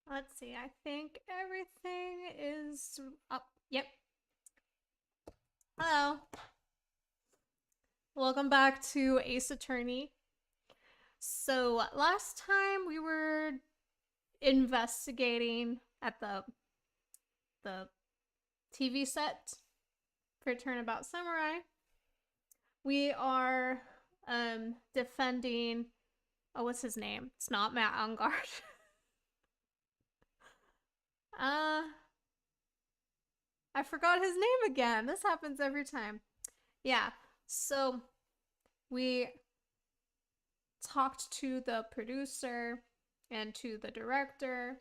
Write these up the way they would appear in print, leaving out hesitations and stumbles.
Let's see, I think everything is up. Yep. Hello. Welcome back to Ace Attorney. So, last time we were investigating at the TV set for Turnabout Samurai. We are defending what's his name? It's not Matt Ungard. I forgot his name again. This happens every time. Yeah. So we talked to the producer and to the director.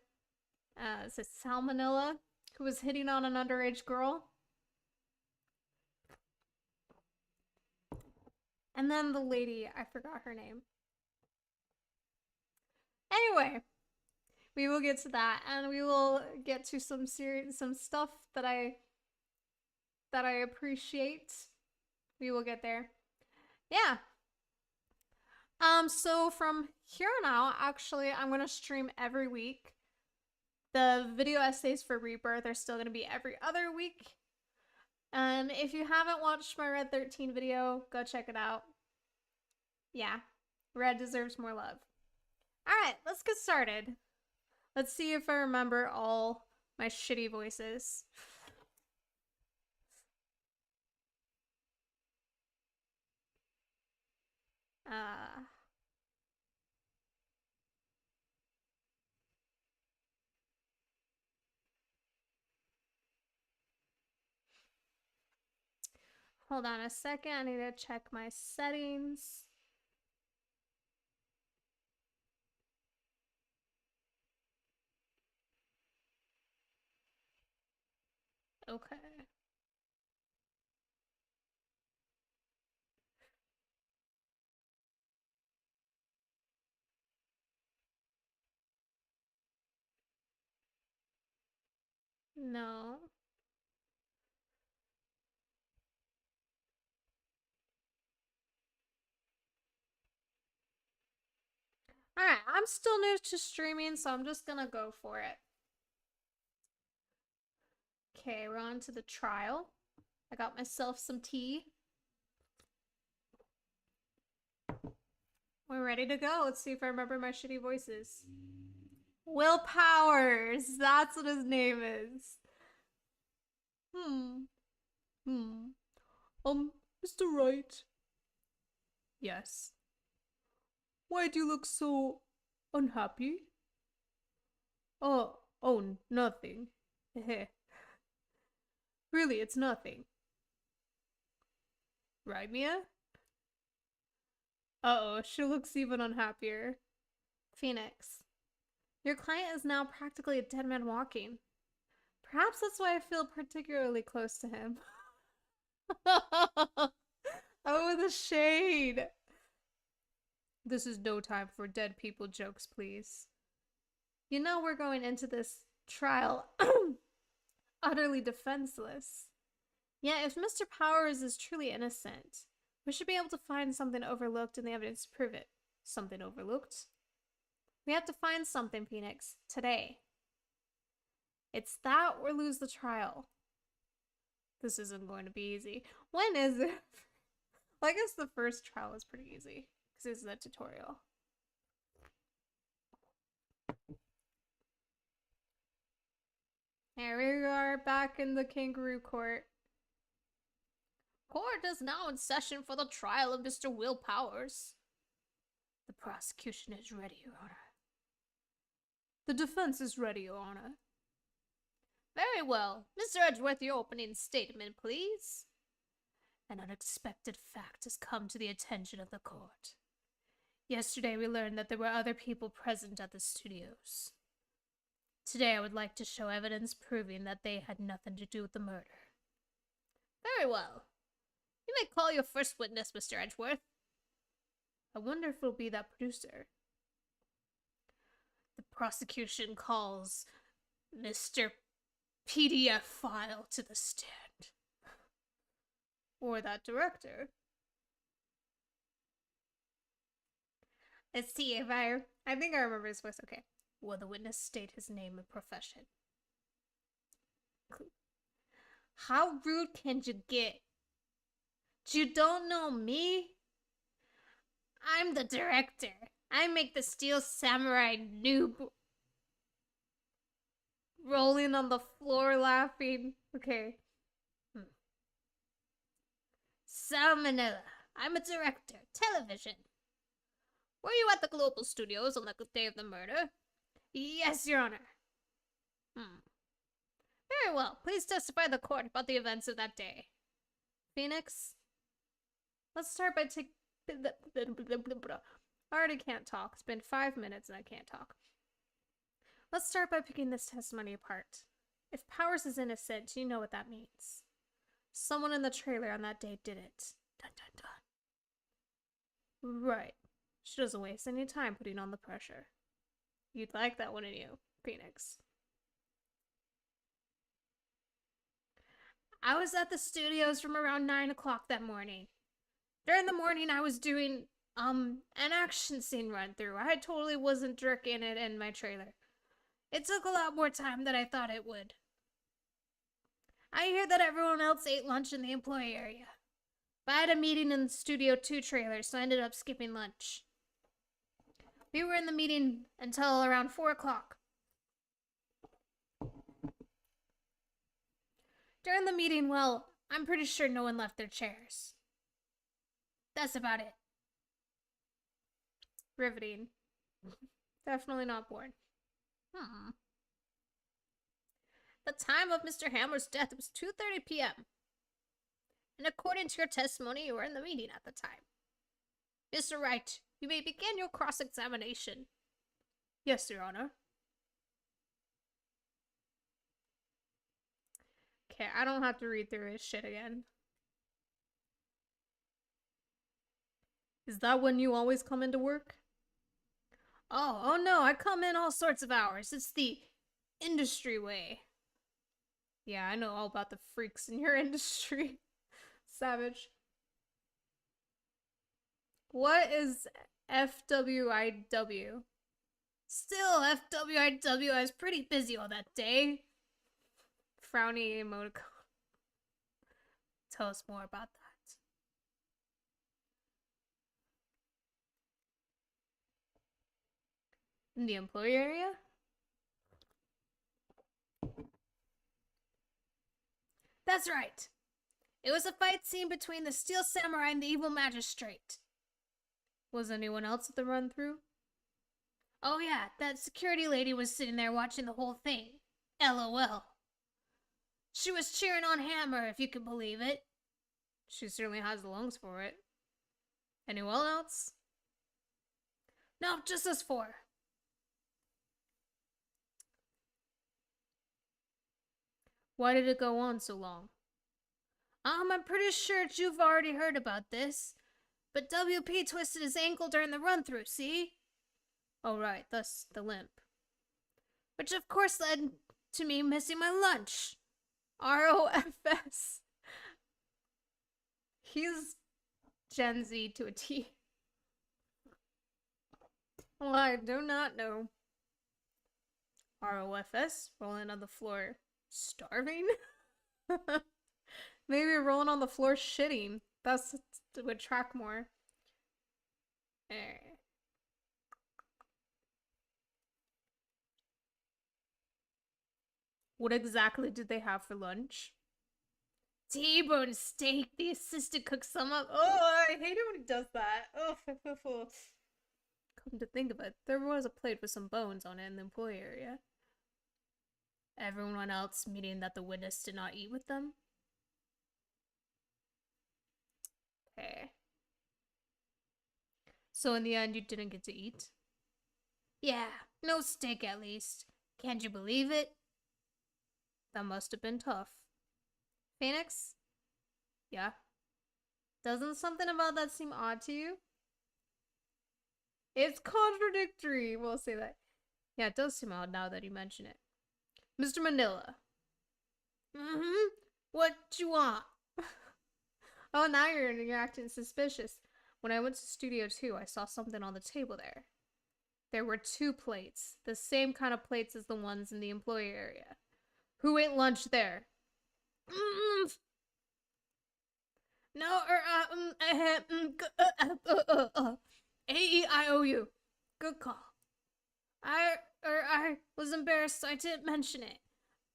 Is it Salmonella, who was hitting on an underage girl? And then the lady, I forgot her name. Anyway, we will get to that, and we will get to some stuff that I appreciate. We will get there. Yeah. So from here on out, actually, I'm gonna stream every week. The video essays for Rebirth are still gonna be every other week. And if you haven't watched my Red 13 video, go check it out. Yeah, Red deserves more love. Alright, let's get started. Let's see if I remember all my shitty voices. Hold on a second, I need to check my settings. Okay. No. Alright, I'm still new to streaming, so I'm just gonna go for it. Okay, we're on to the trial. I got myself some tea. We're ready to go. Let's see if I remember my shitty voices. Will Powers! That's what his name is. Mr. Wright. Yes. Why do you look so unhappy? Oh, nothing. Really, it's nothing. Right, Mia? Uh-oh, she looks even unhappier. Phoenix. Your client is now practically a dead man walking. Perhaps that's why I feel particularly close to him. Oh, the shade. This is no time for dead people jokes, please. You know we're going into this trial utterly defenseless. Yet if Mr. Powers is truly innocent, we should be able to find something overlooked in the evidence to prove it. Something overlooked? We have to find something, Phoenix, today. It's that or lose the trial. This isn't going to be easy. When is it? Well, I guess the first trial was pretty easy, because it's a tutorial. Here we are back in the kangaroo court. Court is now in session for the trial of Mr. Will Powers. The prosecution is ready, Your Honor. The defense is ready, Your Honor. Very well. Mr. Edgeworth, your opening statement, please. An unexpected fact has come to the attention of the court. Yesterday we learned that there were other people present at the studios. Today I would like to show evidence proving that they had nothing to do with the murder. Very well. You may call your first witness, Mr. Edgeworth. I wonder if it'll be that producer. The prosecution calls Mr. PDF File to the stand. Or that director. Let's see if I think I remember his voice. Okay. Will the witness state his name and profession? How rude can you get? You don't know me? I'm the director. I make the Steel Samurai noob. Rolling on the floor laughing. Okay. Salmonella. I'm a director. Television. Were you at the Global Studios on the day of the murder? Yes, Your Honor. Very well. Please testify to the court about the events of that day. Phoenix? Let's start by taking... I already can't talk. It's been 5 minutes and I can't talk. Let's start by picking this testimony apart. If Powers is innocent, you know what that means. Someone in the trailer on that day did it. Dun dun dun. Right. She doesn't waste any time putting on the pressure. You'd like that, wouldn't you, Phoenix? I was at the studios from around 9 o'clock that morning. During the morning, I was doing, an action scene run-through. I totally wasn't jerking it in my trailer. It took a lot more time than I thought it would. I hear that everyone else ate lunch in the employee area. But I had a meeting in the Studio 2 trailer, so I ended up skipping lunch. We were in the meeting until around 4 o'clock. During the meeting, well, I'm pretty sure no one left their chairs. That's about it. Riveting. Definitely not bored. The time of Mr. Hammer's death was 2:30 p.m. And according to your testimony, you were in the meeting at the time. Mr. Wright, you may begin your cross-examination. Yes, Your Honor. Okay, I don't have to read through his shit again. Is that when you always come into work? Oh no, I come in all sorts of hours. It's the industry way. Yeah, I know all about the freaks in your industry. Savage. What is FWIW? Still, FWIW, I was pretty busy on that day. Frowny emoticon. Tell us more about that. In the employee area? That's right. It was a fight scene between the Steel Samurai and the evil magistrate. Was anyone else at the run-through? Oh yeah, that security lady was sitting there watching the whole thing. LOL. She was cheering on Hammer, if you can believe it. She certainly has the lungs for it. Anyone else? No, just us four. Why did it go on so long? I'm pretty sure you've already heard about this. But WP twisted his ankle during the run-through, see? Oh right, thus the limp. Which of course led to me missing my lunch. ROFS. He's Gen Z to a T. Well, I do not know. ROFS, rolling on the floor, starving? Maybe rolling on the floor shitting. That's would track more. What exactly did they have for lunch? T-bone steak. The assistant cooked some up. Oh, I hate it when he does that. Oh, come to think of it, there was a plate with some bones on it in the employee area. Everyone else, meaning that the witness did not eat with them? Okay. So in the end, you didn't get to eat? Yeah, no steak at least. Can't you believe it? That must have been tough. Phoenix? Yeah? Doesn't something about that seem odd to you? It's contradictory, we'll say that. Yeah, it does seem odd now that you mention it. Mr. Manila. What you want? Oh, now you're acting suspicious. When I went to Studio 2, I saw something on the table there. There were 2 plates, the same kind of plates as the ones in the employee area. Who ate lunch there? No, A-E-I-O-U. Good call. I was embarrassed I didn't mention it.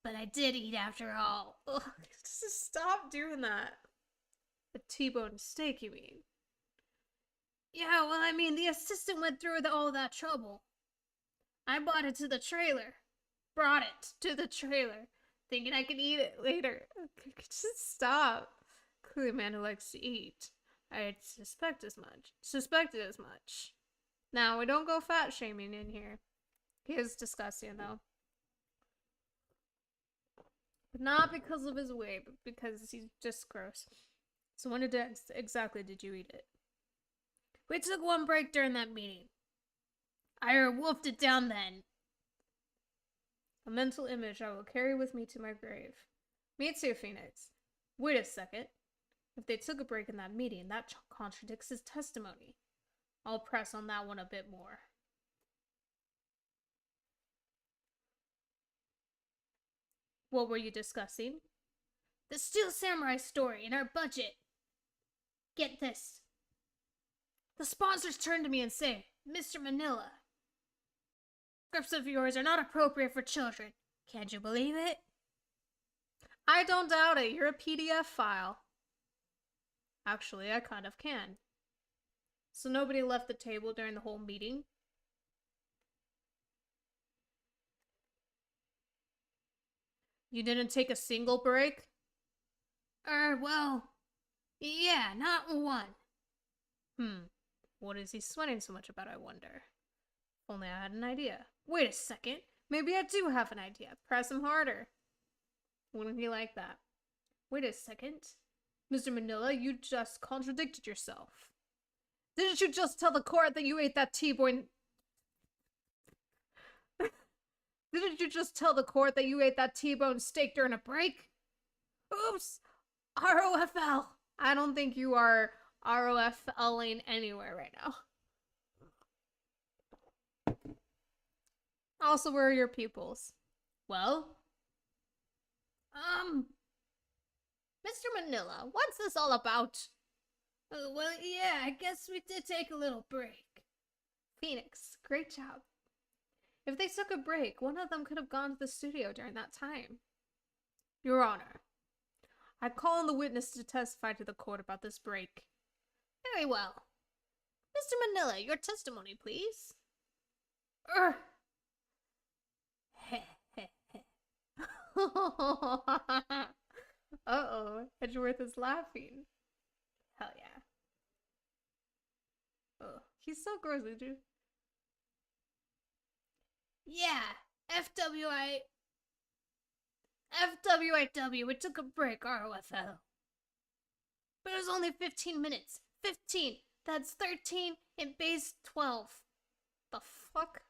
But I did eat after all. Ugh, just stop doing that. A T-bone steak, you mean? Yeah, well, I mean, the assistant went through all that trouble. I brought it to the trailer. Brought it to the trailer. Thinking I could eat it later. Just stop. Clearly a man who likes to eat. I suspected as much. Now, we don't go fat shaming in here. He is disgusting, though. But not because of his weight, but because he's just gross. So when exactly did you eat it? We took one break during that meeting. I wolfed it down then. A mental image I will carry with me to my grave. Me too, Phoenix. Wait a second. If they took a break in that meeting, that contradicts his testimony. I'll press on that one a bit more. What were you discussing? The Steel Samurai story and our budget. Get this. The sponsors turn to me and say, Mr. Manila, scripts of yours are not appropriate for children. Can't you believe it? I don't doubt it. You're a PDF file. Actually, I kind of can. So nobody left the table during the whole meeting? You didn't take a single break? Well, yeah, not one. What is he sweating so much about, I wonder? If only I had an idea. Wait a second. Maybe I do have an idea. Press him harder. Wouldn't he like that? Wait a second. Mr. Manila, you just contradicted yourself. Didn't you just tell the court that you ate that T-bone... Didn't you just tell the court that you ate that T-bone steak during a break? Oops! ROFL! I don't think you are ROFLing anywhere right now. Also, where are your pupils? Well? Mr. Manila, what's this all about? Well, yeah, I guess we did take a little break. Phoenix, great job. If they took a break, one of them could have gone to the studio during that time. Your Honor, I call on the witness to testify to the court about this break. Very well. Mr. Manila, your testimony, please. Uh-oh, Edgeworth is laughing. Hell yeah. Oh, he's so gross, dude. Yeah, FWIW, we took a break, ROFL. But it was only 15 minutes. 15, that's 13 in base 12. The fuck?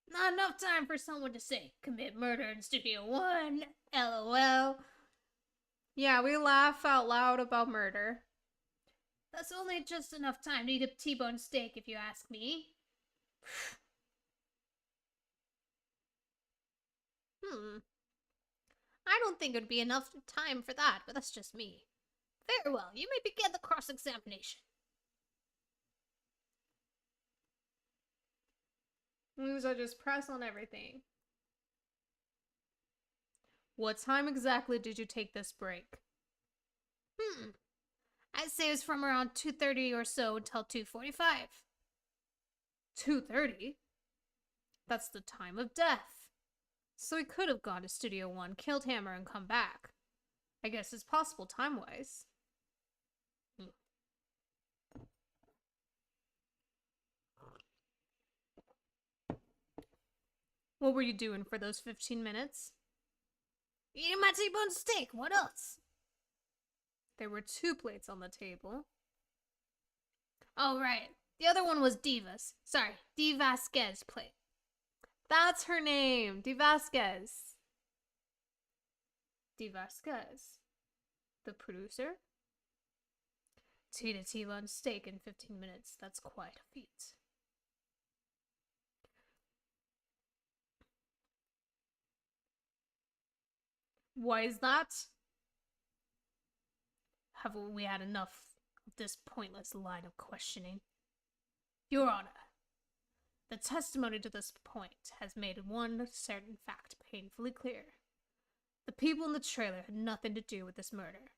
Not enough time for someone to say, commit murder in Studio 1, LOL. Yeah, we laugh out loud about murder. That's only just enough time to eat a T-bone steak, if you ask me. I don't think it would be enough time for that, but that's just me. Very well, you may begin the cross-examination. Moves I just press on everything. What time exactly did you take this break? I'd say it was from around 2:30 or so until 2:45. 2:30? That's the time of death. So he could have gone to Studio 1, killed Hammer, and come back. I guess it's possible time-wise. What were you doing for those 15 minutes? Eating my T-bone steak, what else? There were 2 plates on the table. Oh, right. The other one was Diva's. Sorry, Di Vasquez plate. That's her name, Di Vasquez. Di Vasquez. The producer? To eat a T-bone steak in 15 minutes, that's quite a feat. Why is that? Have we had enough of this pointless line of questioning? Your Honor, the testimony to this point has made one certain fact painfully clear. The people in the trailer had nothing to do with this murder.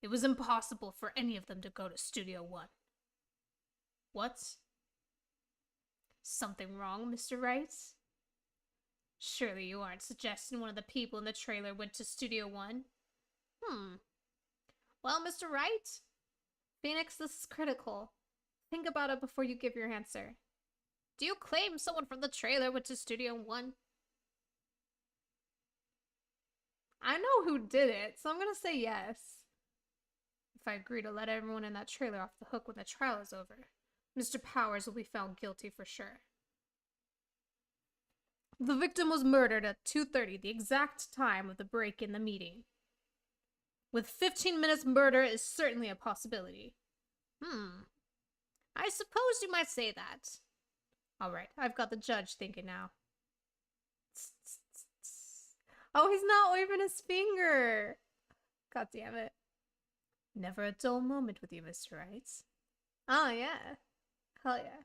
It was impossible for any of them to go to Studio One. What? Something wrong, Mr. Wright? Surely you aren't suggesting one of the people in the trailer went to Studio One? Well, Mr. Wright? Phoenix, this is critical. Think about it before you give your answer. Do you claim someone from the trailer went to Studio One? I know who did it, so I'm gonna say yes. If I agree to let everyone in that trailer off the hook when the trial is over, Mr. Powers will be found guilty for sure. The victim was murdered at 2:30, the exact time of the break in the meeting. With 15 minutes, murder is certainly a possibility. I suppose you might say that. Alright, I've got the judge thinking now. Oh, he's not waving his finger. God damn it. Never a dull moment with you, Mr. Wright. Oh, yeah. Hell yeah.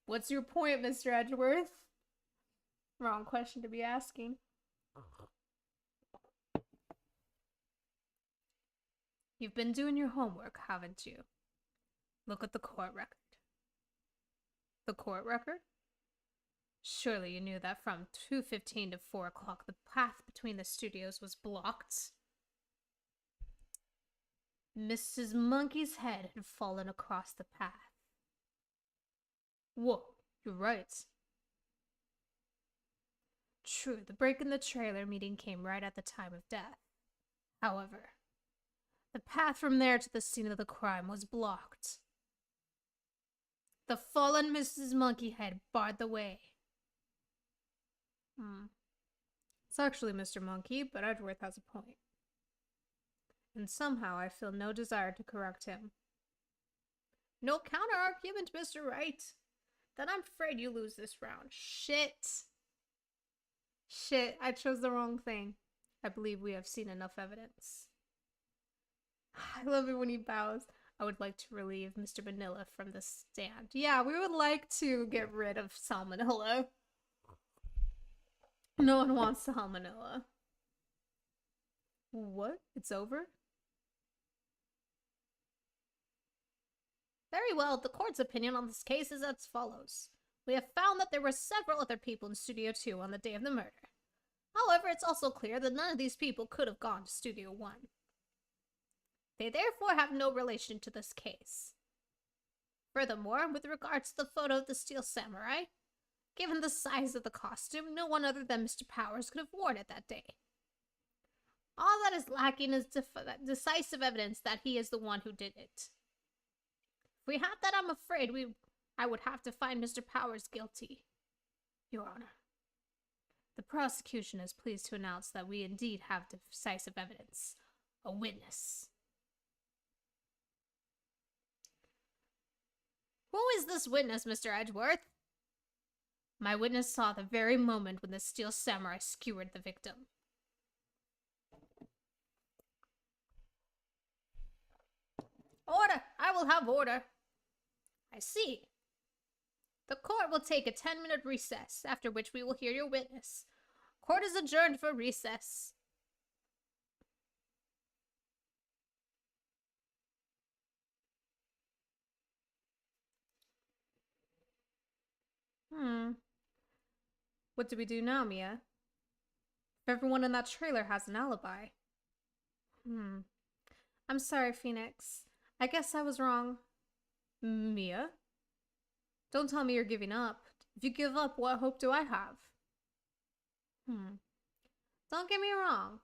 What's your point, Mr. Edgeworth? Wrong question to be asking. You've been doing your homework, haven't you? Look at the court record. The court record? Surely you knew that from 2:15 to 4 o'clock the path between the studios was blocked. Mrs. Monkey's head had fallen across the path. Whoa, you're right. True, the break in the trailer meeting came right at the time of death. However, the path from there to the scene of the crime was blocked. The fallen Mrs. Monkeyhead barred the way. It's actually Mr. Monkey, but Edgeworth has a point. And somehow I feel no desire to correct him. No counter-argument, Mr. Wright. Then I'm afraid you lose this round. Shit, I chose the wrong thing. I believe we have seen enough evidence. I love it when he bows. I would like to relieve Mr. Manila from the stand. Yeah, we would like to get rid of salmonella. No one wants salmonella. What? It's over? Very well, the court's opinion on this case is as follows. We have found that there were several other people in Studio 2 on the day of the murder. However, it's also clear that none of these people could have gone to Studio 1. They therefore have no relation to this case. Furthermore, with regard to the photo of the Steel Samurai, given the size of the costume, no one other than Mr. Powers could have worn it that day. All that is lacking is decisive evidence that he is the one who did it. If we had that, I'm afraid I would have to find Mr. Powers guilty. Your Honor, the prosecution is pleased to announce that we indeed have decisive evidence. A witness. Who is this witness, Mr. Edgeworth? My witness saw the very moment when the Steel Samurai skewered the victim. Order! I will have order. I see. The court will take a 10-minute recess, after which we will hear your witness. Court is adjourned for recess. What do we do now, Mia? If everyone in that trailer has an alibi. I'm sorry, Phoenix. I guess I was wrong. Mia? Don't tell me you're giving up. If you give up, what hope do I have? Don't get me wrong.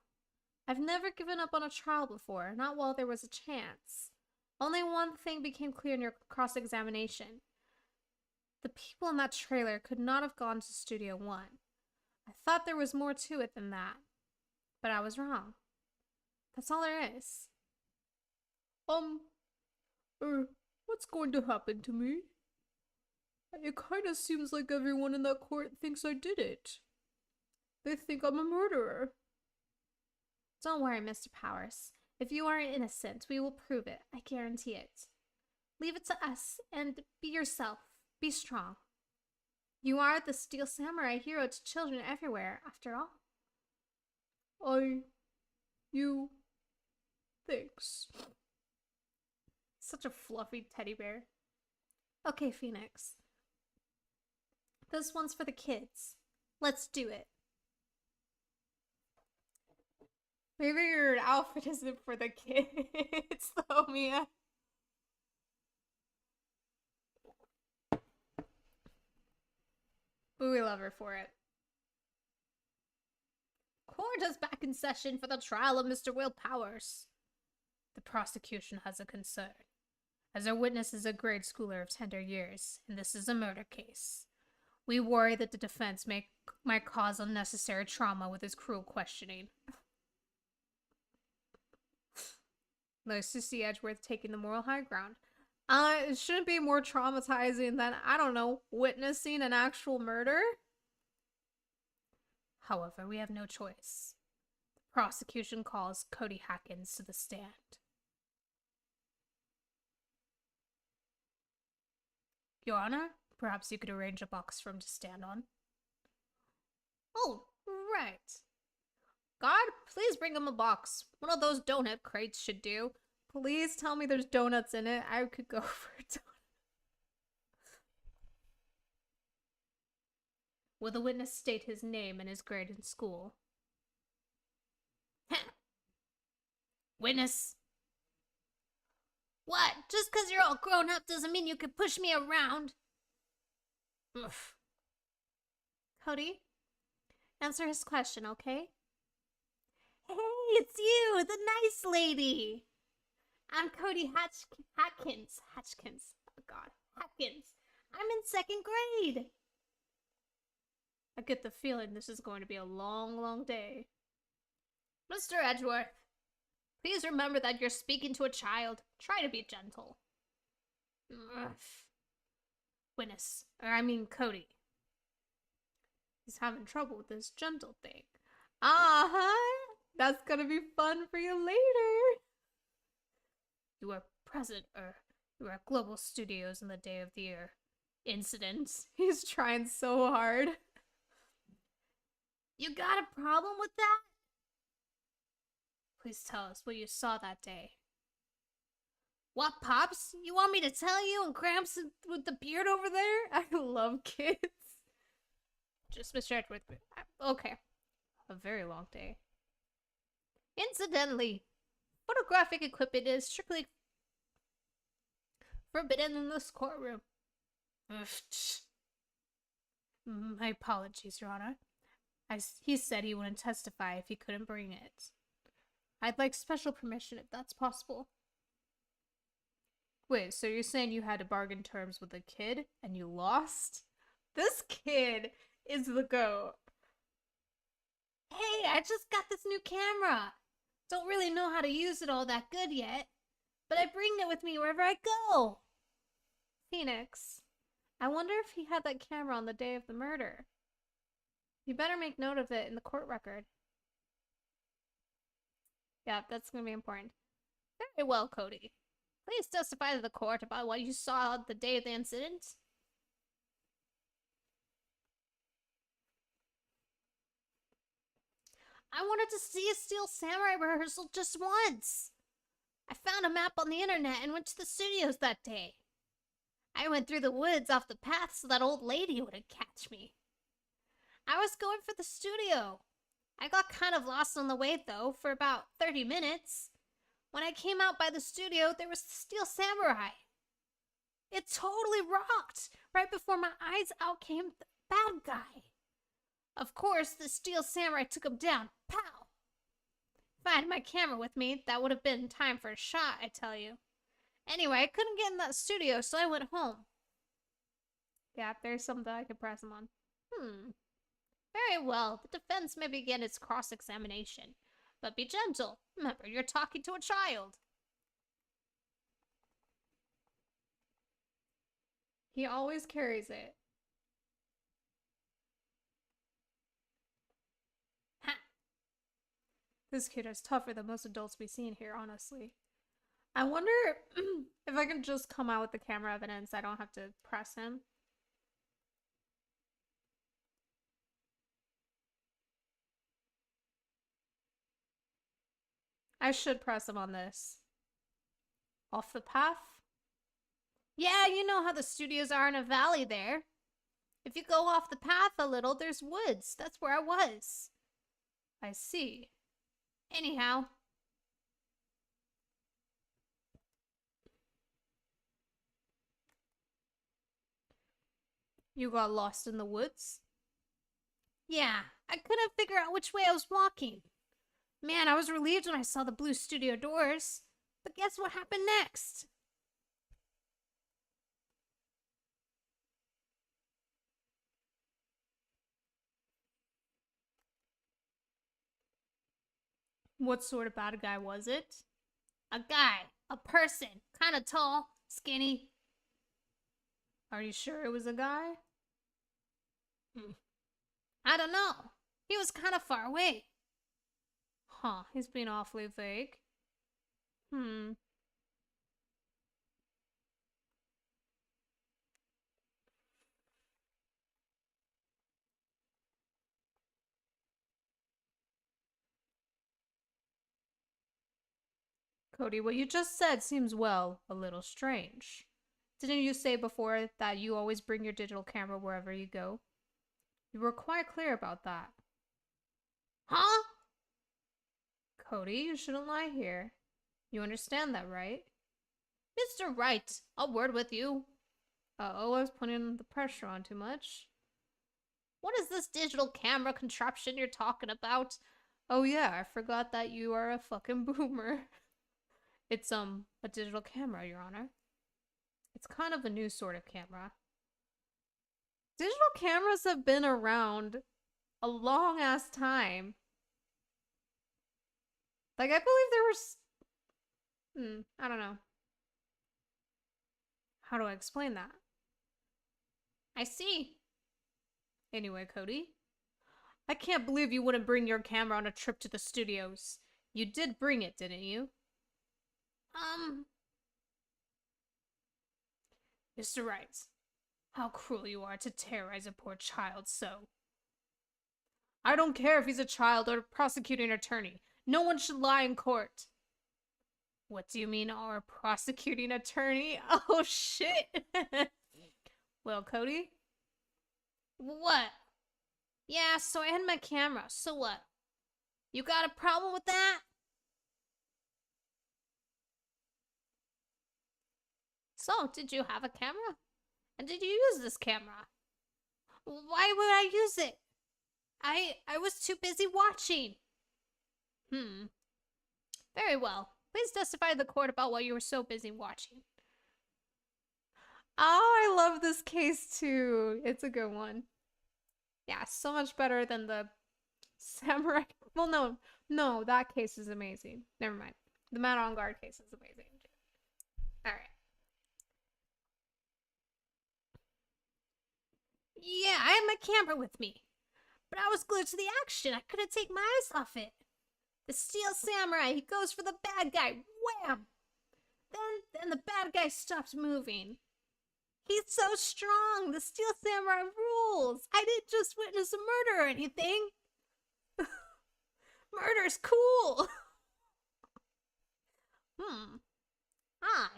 I've never given up on a trial before, not while there was a chance. Only one thing became clear in your cross-examination. The people in that trailer could not have gone to Studio 1. I thought there was more to it than that. But I was wrong. That's all there is. What's going to happen to me? It kinda seems like everyone in that court thinks I did it. They think I'm a murderer. Don't worry, Mr. Powers. If you are innocent, we will prove it. I guarantee it. Leave it to us and be yourself. Be strong. You are the Steel Samurai hero to children everywhere, after all. Thanks. Such a fluffy teddy bear. Okay, Phoenix. This one's for the kids. Let's do it. Maybe your outfit isn't for the kids, though, Mia. But we love her for it. Court is back in session for the trial of Mr. Will Powers. The prosecution has a concern, as our witness is a grade schooler of tender years, and this is a murder case. We worry that the defense might cause unnecessary trauma with his cruel questioning. Nice to see Edgeworth taking the moral high ground. It shouldn't be more traumatizing than, I don't know, witnessing an actual murder? However, we have no choice. The prosecution calls Cody Hackins to the stand. Your Honor, perhaps you could arrange a box for him to stand on. Oh, right. God, please bring him a box. One of those donut crates should do. Please tell me there's donuts in it. I could go for a donut. Will the witness state his name and his grade in school? Witness. What? Just because you're all grown up doesn't mean you can push me around. Oof. Cody, answer his question, okay? Hey, it's you, the nice lady. I'm Cody Hatkins. Oh, God. Hatkins. I'm in 2nd grade. I get the feeling this is going to be a long, long day. Mr. Edgeworth, please remember that you're speaking to a child. Try to be gentle. Witness, Cody. He's having trouble with this gentle thing. That's gonna be fun for you later. You were present, you were at Global Studios on the day of the incident. He's trying so hard. You got a problem with that? Please tell us what you saw that day. What, Pops? You want me to tell you and Gramps with the beard over there? I love kids. Just Mr. Edgeworth. Okay. A very long day. Incidentally, photographic equipment is strictly forbidden in this courtroom. My apologies, Your Honor. He said he wouldn't testify if he couldn't bring it. I'd like special permission if that's possible. Wait, so you're saying you had to bargain terms with a kid and you lost? This kid is the GOAT. Hey, I just got this new camera. Don't really know how to use it all that good yet, but I bring it with me wherever I go. Phoenix, I wonder if he had that camera on the day of the murder. You better make note of it in the court record. Yeah, that's gonna be important. Very well, Cody. Please testify to the court about what you saw the day of the incident. I wanted to see a Steel Samurai rehearsal just once. I found a map on the internet and went to the studios that day. I went through the woods off the path so that old lady wouldn't catch me. I was going for the studio. I got kind of lost on the way, though, for about 30 minutes. When I came out by the studio, there was the Steel Samurai. It totally rocked. Right before my eyes out came the bad guy. Of course, the Steel Samurai took him down. Pow! If I had my camera with me, that would have been time for a shot, I tell you. Anyway, I couldn't get in that studio, so I went home. Yeah, there's something I could press him on. Very well. The defense may begin its cross-examination. But be gentle. Remember, you're talking to a child. He always carries it. This kid is tougher than most adults we've seen here, honestly. I wonder if I can just come out with the camera evidence. I don't have to press him. I should press him on this. Off the path? Yeah, you know how the studios are in a valley there. If you go off the path a little, there's woods. That's where I was. I see. Anyhow. You got lost in the woods? Yeah, I couldn't figure out which way I was walking. Man, I was relieved when I saw the blue studio doors. But guess what happened next? What sort of bad guy was it? A guy. A person. Kinda tall. Skinny. Are you sure it was a guy? I don't know. He was kinda far away. Huh, he's being awfully vague. Cody, what you just said seems, well, a little strange. Didn't you say before that you always bring your digital camera wherever you go? You were quite clear about that. Huh? Cody, you shouldn't lie here. You understand that, right? Mr. Wright, a word with you. Uh-oh, I was putting the pressure on too much. What is this digital camera contraption you're talking about? Oh yeah, I forgot that you are a fucking boomer. It's, a digital camera, Your Honor. It's kind of a new sort of camera. Digital cameras have been around a long ass time. Like, I believe there was... I don't know. How do I explain that? I see. Anyway, Cody. I can't believe you wouldn't bring your camera on a trip to the studios. You did bring it, didn't you? Mr. Wright, how cruel you are to terrorize a poor child so. I don't care if he's a child or a prosecuting attorney. No one should lie in court. What do you mean, our prosecuting attorney? Oh, shit. Well, Cody? What? Yeah, so I had my camera. So what? You got a problem with that? So, did you have a camera? And did you use this camera? Why would I use it? I was too busy watching. Very well. Please testify to the court about what you were so busy watching. Oh, I love this case too. It's a good one. Yeah, so much better than the samurai. Well, no, that case is amazing. Never mind. The man on guard case is amazing. All right. Yeah, I had my camera with me, but I was glued to the action. I couldn't take my eyes off it. The steel samurai, he goes for the bad guy. Wham! Then the bad guy stops moving. He's so strong. The steel samurai rules. I didn't just witness a murder or anything. Murder's cool.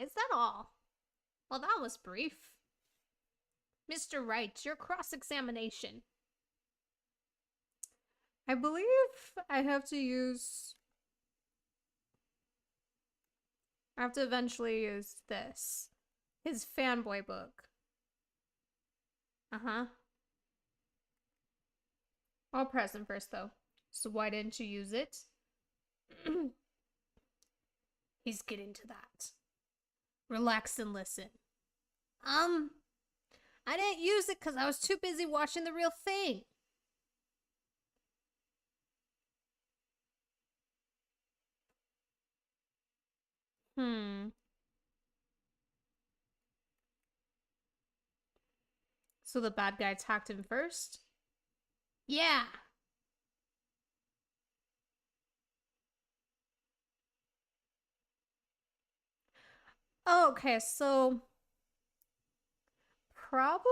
Is that all? Well, that was brief. Mr. Wright, your cross-examination. I believe I have to eventually use this. His fanboy book. I'll press him first, though. So why didn't you use it? He's getting to that. Relax and listen. I didn't use it because I was too busy watching the real thing. So the bad guy attacked him first? Yeah. Oh, okay, so probably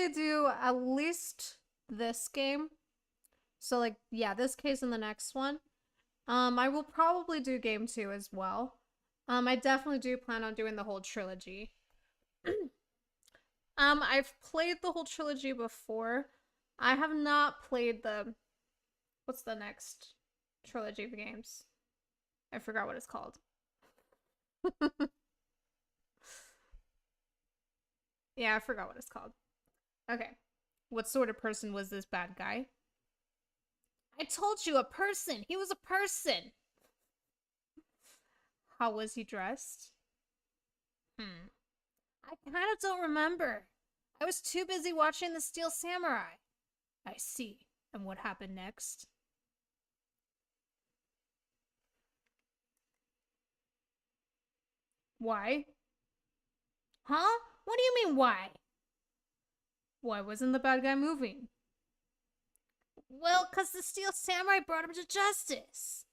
do at least this game. So like, yeah, this case and the next one. I will probably do game 2 as well. I definitely do plan on doing the whole trilogy. I've played the whole trilogy before. I have not played the what's the next trilogy of games? I forgot what it's called. Yeah, I forgot what it's called. Okay. What sort of person was this bad guy? I told you, a person. He was a person. How was he dressed? I kind of don't remember. I was too busy watching The Steel Samurai. I see. And what happened next? Why? Huh? What do you mean, why? Why wasn't the bad guy moving? Well, 'cause the Steel Samurai brought him to justice.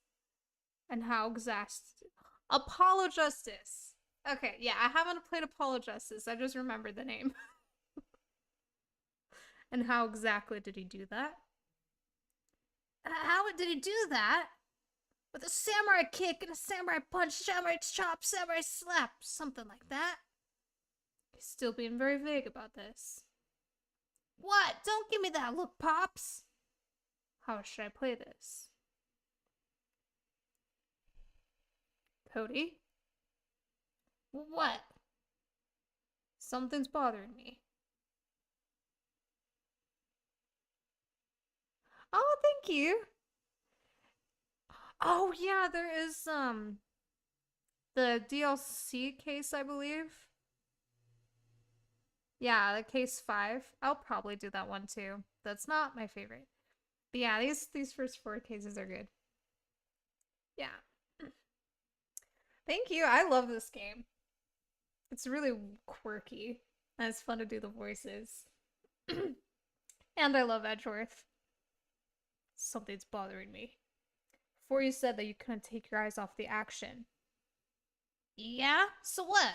And how exact? Apollo Justice. Okay, yeah, I haven't played Apollo Justice. I just remembered the name. And how exactly did he do that? How did he do that? With a samurai kick and a samurai punch, samurai chop, samurai slap, something like that. He's still being very vague about this. What? Don't give me that look, Pops. How should I play this? Cody? What? Something's bothering me. Oh, thank you. Oh, yeah, there is, the DLC case, I believe. Yeah, the case 5. I'll probably do that one too. That's not my favorite. But yeah, these first 4 cases are good. Yeah. Thank you. I love this game. It's really quirky. And it's fun to do the voices. And I love Edgeworth. Something's bothering me. Before you said that you couldn't take your eyes off the action. Yeah? So what?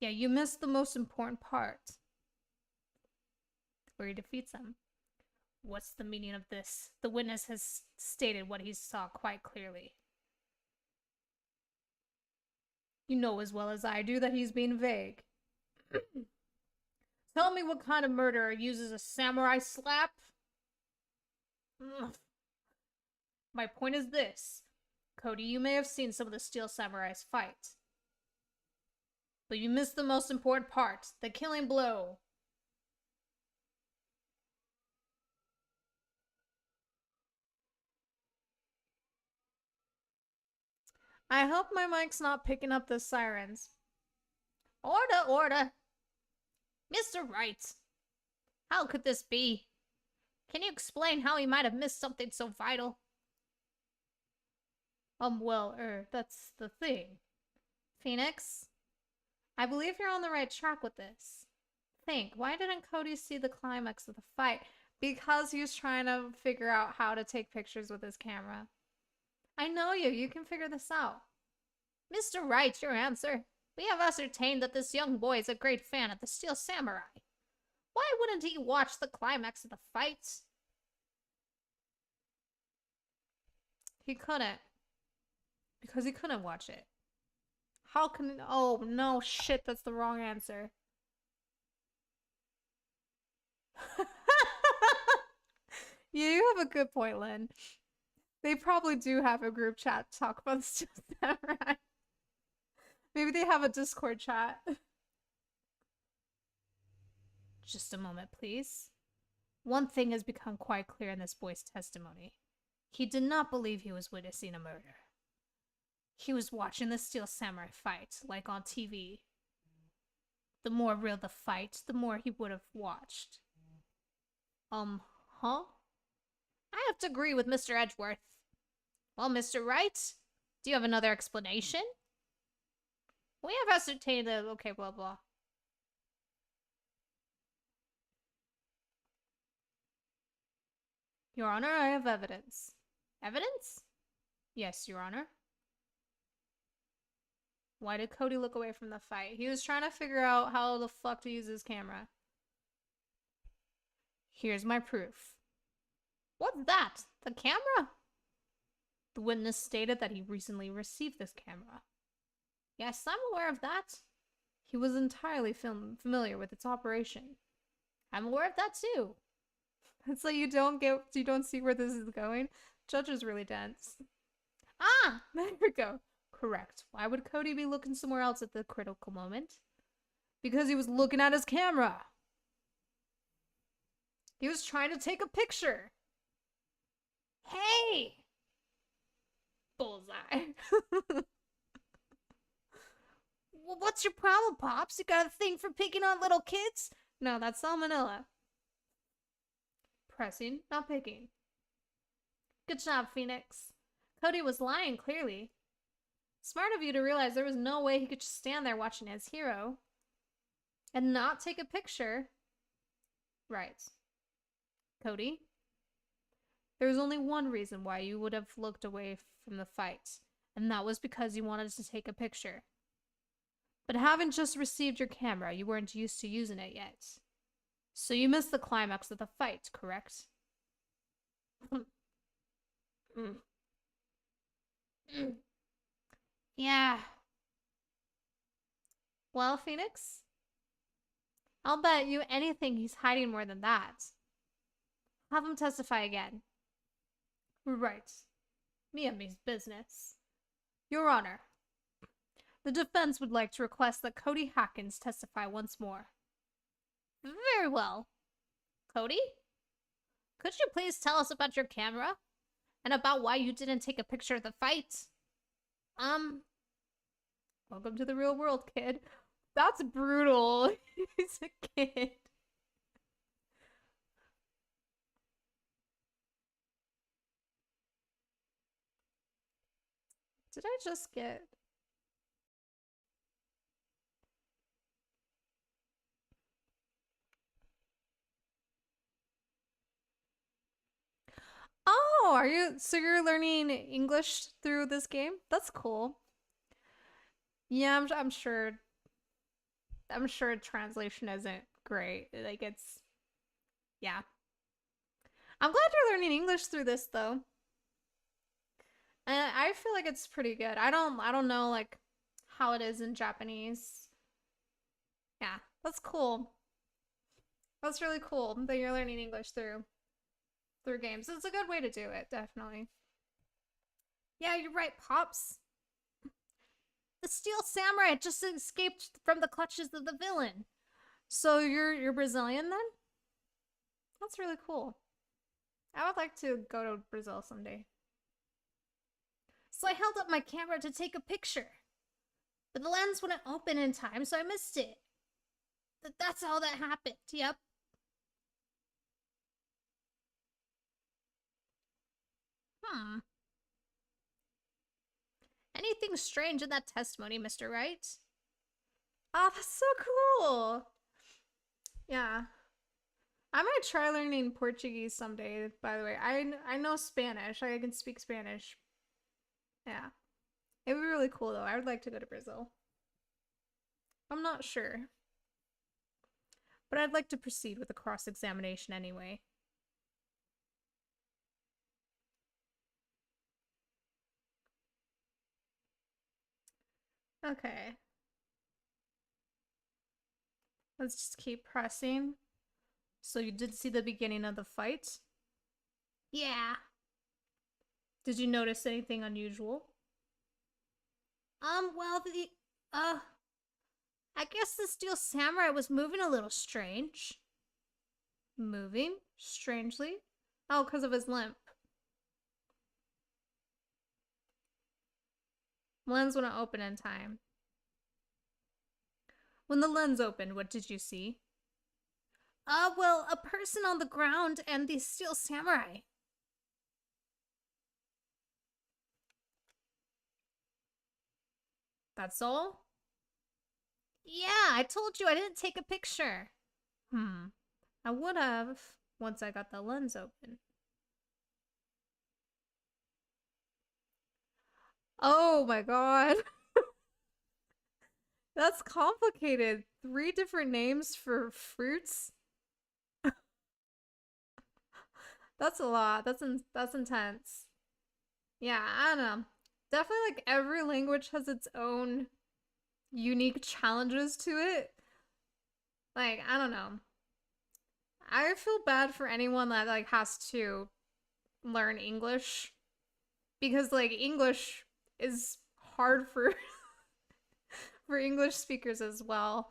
Yeah, you missed the most important part. Where he defeats them. What's the meaning of this? The witness has stated what he saw quite clearly. You know as well as I do that he's being vague. Tell me what kind of murderer uses a samurai slap? Ugh. My point is this. Cody, you may have seen some of the Steel Samurais fight. But you missed the most important part, the killing blow. I hope my mic's not picking up the sirens. Order, order. Mr. Wright. How could this be? Can you explain how he might have missed something so vital? That's the thing. Phoenix, I believe you're on the right track with this. Think, why didn't Cody see the climax of the fight? Because he was trying to figure out how to take pictures with his camera. I know you. You can figure this out. Mr. Wright, your answer. We have ascertained that this young boy is a great fan of the Steel Samurai. Why wouldn't he watch the climax of the fight? He couldn't. Because he couldn't watch it. How can... Oh, no, shit, that's the wrong answer. Yeah, you have a good point, Lynn. They probably do have a group chat to talk about the Steel Samurai. Maybe they have a Discord chat. Just a moment, please. One thing has become quite clear in this boy's testimony. He did not believe he was witnessing a murder. He was watching the Steel Samurai fight, like on TV. The more real the fight, the more he would have watched. Huh? I have to agree with Mr. Edgeworth. Well, Mr. Wright, do you have another explanation? We have ascertained that... Okay, blah, blah. Your Honor, I have evidence. Evidence? Yes, Your Honor. Why did Cody look away from the fight? He was trying to figure out how the fuck to use his camera. Here's my proof. What's that? The camera? The witness stated that he recently received this camera. Yes, I'm aware of that. He was entirely familiar with its operation. I'm aware of that too. It's like you don't see where this is going. Judge is really dense. Ah, there we go. Correct. Why would Cody be looking somewhere else at the critical moment? Because he was looking at his camera. He was trying to take a picture. Hey! Bullseye. Well, what's your problem, Pops? You got a thing for picking on little kids? No, that's salmonella. Pressing, not picking. Good job, Phoenix. Cody was lying, clearly. Smart of you to realize there was no way he could just stand there watching his hero and not take a picture. Right. Cody? There was only one reason why you would have looked away from the fight, and that was because you wanted to take a picture. But having just received your camera, you weren't used to using it yet. So you missed the climax of the fight, correct? Yeah. Well, Phoenix? I'll bet you anything he's hiding more than that. Have him testify again. Right. Me and me's business. Your Honor, the defense would like to request that Cody Hackins testify once more. Very well. Cody? Could you please tell us about your camera? And about why you didn't take a picture of the fight? Welcome to the real world, kid. That's brutal. He's a kid. Did I just get... Oh, are you... So you're learning English through this game? That's cool. Yeah, I'm sure... I'm sure translation isn't great. Like, it's... Yeah. I'm glad you're learning English through this, though. And I feel like it's pretty good. I don't know, like, how it is in Japanese. Yeah, that's cool. That's really cool that you're learning English through games. It's a good way to do it, definitely. Yeah, you're right, Pops. The Steel Samurai just escaped from the clutches of the villain. So you're Brazilian then? That's really cool. I would like to go to Brazil someday. So I held up my camera to take a picture. But the lens wouldn't open in time, so I missed it. That's how that happened, yep. Anything strange in that testimony, Mr. Wright? Oh, that's so cool. Yeah. I might try learning Portuguese someday, by the way. I know Spanish. I can speak Spanish. Yeah. It would be really cool, though. I would like to go to Brazil. I'm not sure. But I'd like to proceed with the cross-examination anyway. Okay. Let's just keep pressing. So you did see the beginning of the fight? Yeah. Did you notice anything unusual? Well, I guess the Steel Samurai was moving a little strange. Moving? Strangely? Oh, because of his limp. Lens wouldn't open in time. When the lens opened, what did you see? Well, a person on the ground and the Steel Samurai. That's all? Yeah, I told you I didn't take a picture. I would have once I got the lens open. Oh my god. That's complicated. 3 different names for fruits? That's a lot. That's intense. Yeah, I don't know. Definitely like every language has its own unique challenges to it. Like, I don't know. I feel bad for anyone that like has to learn English because like English is hard for for English speakers as well.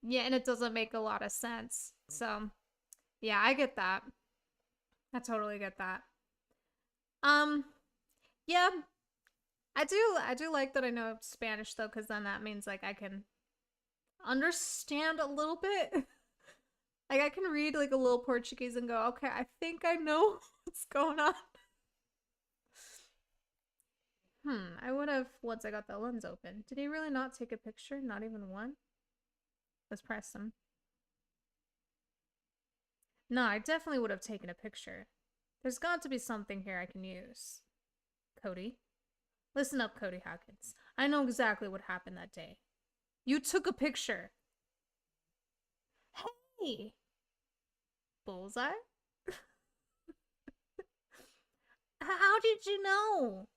Yeah, and it doesn't make a lot of sense. So, yeah, I get that. I totally get that. Um, yeah, I do like that I know Spanish though, because then that means like I can understand a little bit. Like I can read like a little Portuguese and go, okay, I think I know what's going on. I would have once I got the lens open. Did he really not take a picture? Not even one? Let's press him. No, I definitely would have taken a picture. There's got to be something here I can use. Cody. Listen up, Cody Hawkins. I know exactly what happened that day. You took a picture. Hey! Bullseye? How did you know?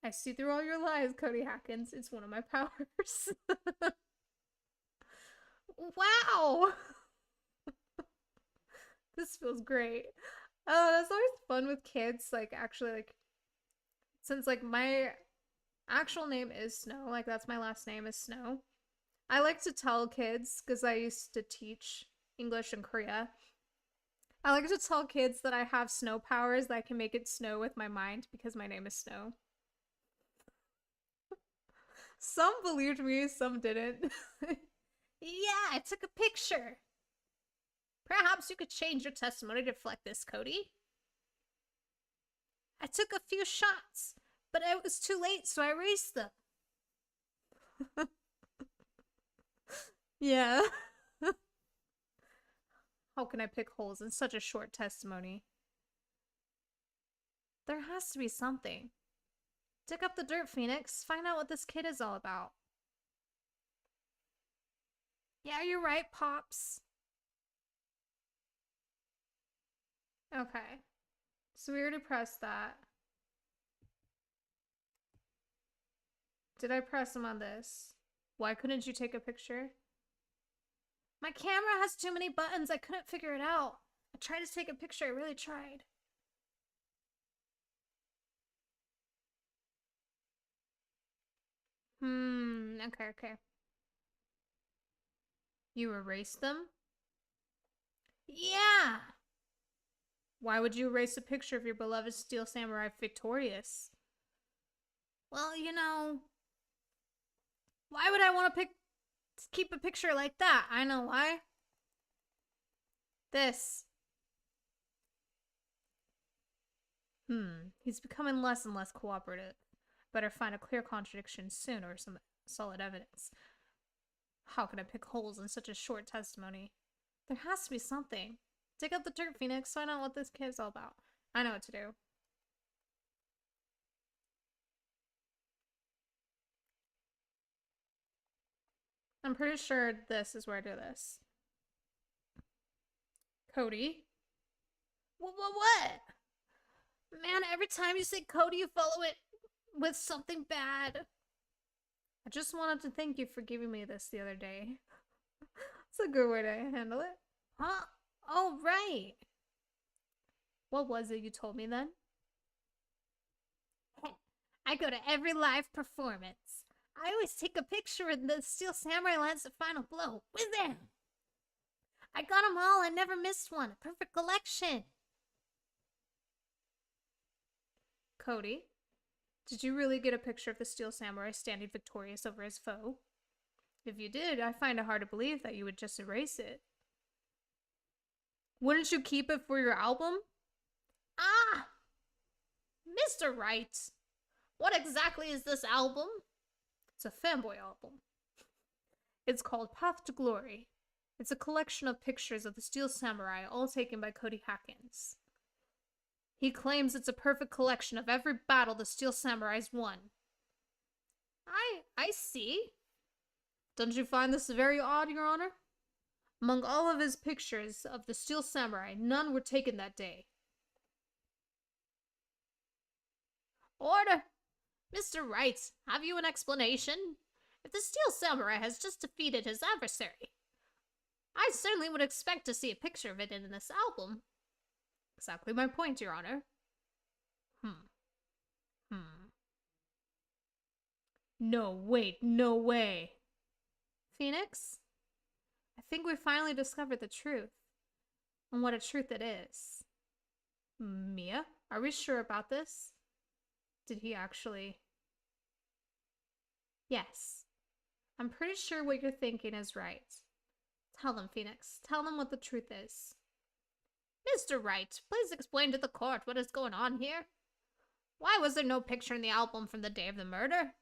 I see through all your lies, Cody Hawkins. It's one of my powers. Wow! This feels great. Oh, that's always fun with kids. Like, actually, like, since, like, my actual name is Snow, like, that's my last name is Snow. I like to tell kids, because I used to teach English in Korea, I like to tell kids that I have snow powers, that I can make it snow with my mind because my name is Snow. Some believed me, some didn't. Yeah, I took a picture. Perhaps you could change your testimony to reflect this, Cody. I took a few shots, but it was too late, so I erased them. Yeah. How can I pick holes in such a short testimony? There has to be something. Dig up the dirt, Phoenix. Find out what this kid is all about. Yeah, you're right, Pops. Okay. So we already pressed that. Did I press him on this? Why couldn't you take a picture? My camera has too many buttons. I couldn't figure it out. I tried to take a picture. I really tried. Okay, okay. You erased them? Yeah! Why would you erase a picture of your beloved Steel Samurai victorious? Well, you know, why would I want to keep a picture like that? I know why. This. He's becoming less and less cooperative. Better find a clear contradiction soon or some solid evidence. How can I pick holes in such a short testimony? There has to be something. Dig up the dirt, Phoenix. Find out what this kid's all about. I know what to do. I'm pretty sure this is where I do this. Cody? What? Man, every time you say Cody, you follow it with something bad. I just wanted to thank you for giving me this the other day. It's a good way to handle it. Huh? Oh, right. What was it you told me then? I go to every live performance. I always take a picture when the Steel Samurai lands the final blow. Whiz-bam! I got them all. I never missed one. A perfect collection. Cody, did you really get a picture of the Steel Samurai standing victorious over his foe? If you did, I find it hard to believe that you would just erase it. Wouldn't you keep it for your album? Ah! Mr. Wright, what exactly is this album? It's a fanboy album. It's called Path to Glory. It's a collection of pictures of the Steel Samurai, all taken by Cody Hawkins. He claims it's a perfect collection of every battle the Steel Samurai's won. I see. Don't you find this very odd, Your Honor? Among all of his pictures of the Steel Samurai, none were taken that day. Order! Mr. Wright, have you an explanation? If the Steel Samurai has just defeated his adversary, I certainly would expect to see a picture of it in this album. Exactly my point, Your Honor. No, wait, no way. Phoenix? I think we finally discovered the truth. And what a truth it is. Mia, are we sure about this? Did he actually... Yes. I'm pretty sure what you're thinking is right. Tell them, Phoenix. Tell them what the truth is. Mr. Wright, please explain to the court what is going on here. Why was there no picture in the album from the day of the murder?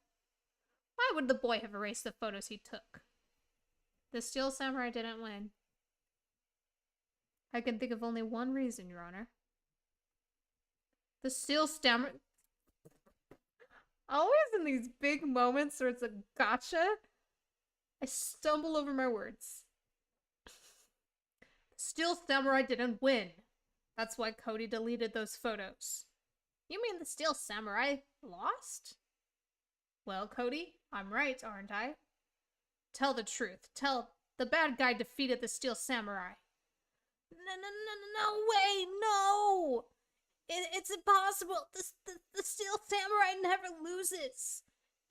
Why would the boy have erased the photos he took? The Steel Samurai didn't win. I can think of only one reason, Your Honor. The Steel Samurai... Always in these big moments where it's a gotcha, I stumble over my words. The Steel Samurai didn't win. That's why Cody deleted those photos. You mean the Steel Samurai lost? Well, Cody, I'm right, aren't I? Tell the truth. Tell the bad guy defeated the Steel Samurai. No way, no! It's impossible. The Steel Samurai never loses.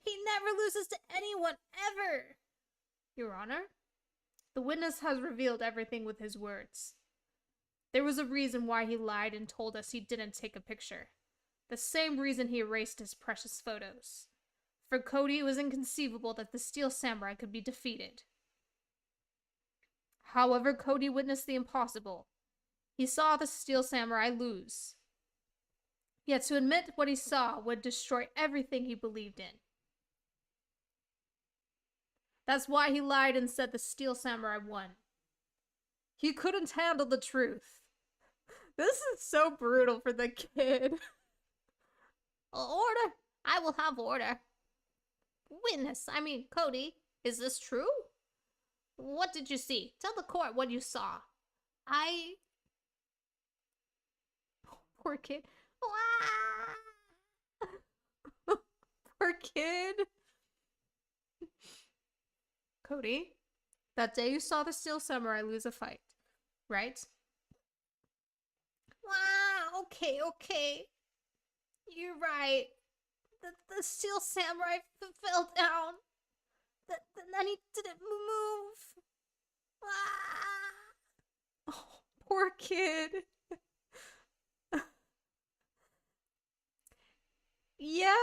He never loses to anyone, ever. Your Honor, the witness has revealed everything with his words. There was a reason why he lied and told us he didn't take a picture. The same reason he erased his precious photos. For Cody, it was inconceivable that the Steel Samurai could be defeated. However, Cody witnessed the impossible. He saw the Steel Samurai lose. Yet to admit what he saw would destroy everything he believed in. That's why he lied and said the Steel Samurai won. He couldn't handle the truth. This is so brutal for the kid. Order! I will have order. Witness, Cody, is this true? What did you see? Tell the court what you saw. Poor kid. Poor kid. Cody, that day you saw the Steel Samurai lose a fight, right? Okay. You're right. The Steel Samurai fell down. Then he didn't move. Oh, poor kid. Yeah,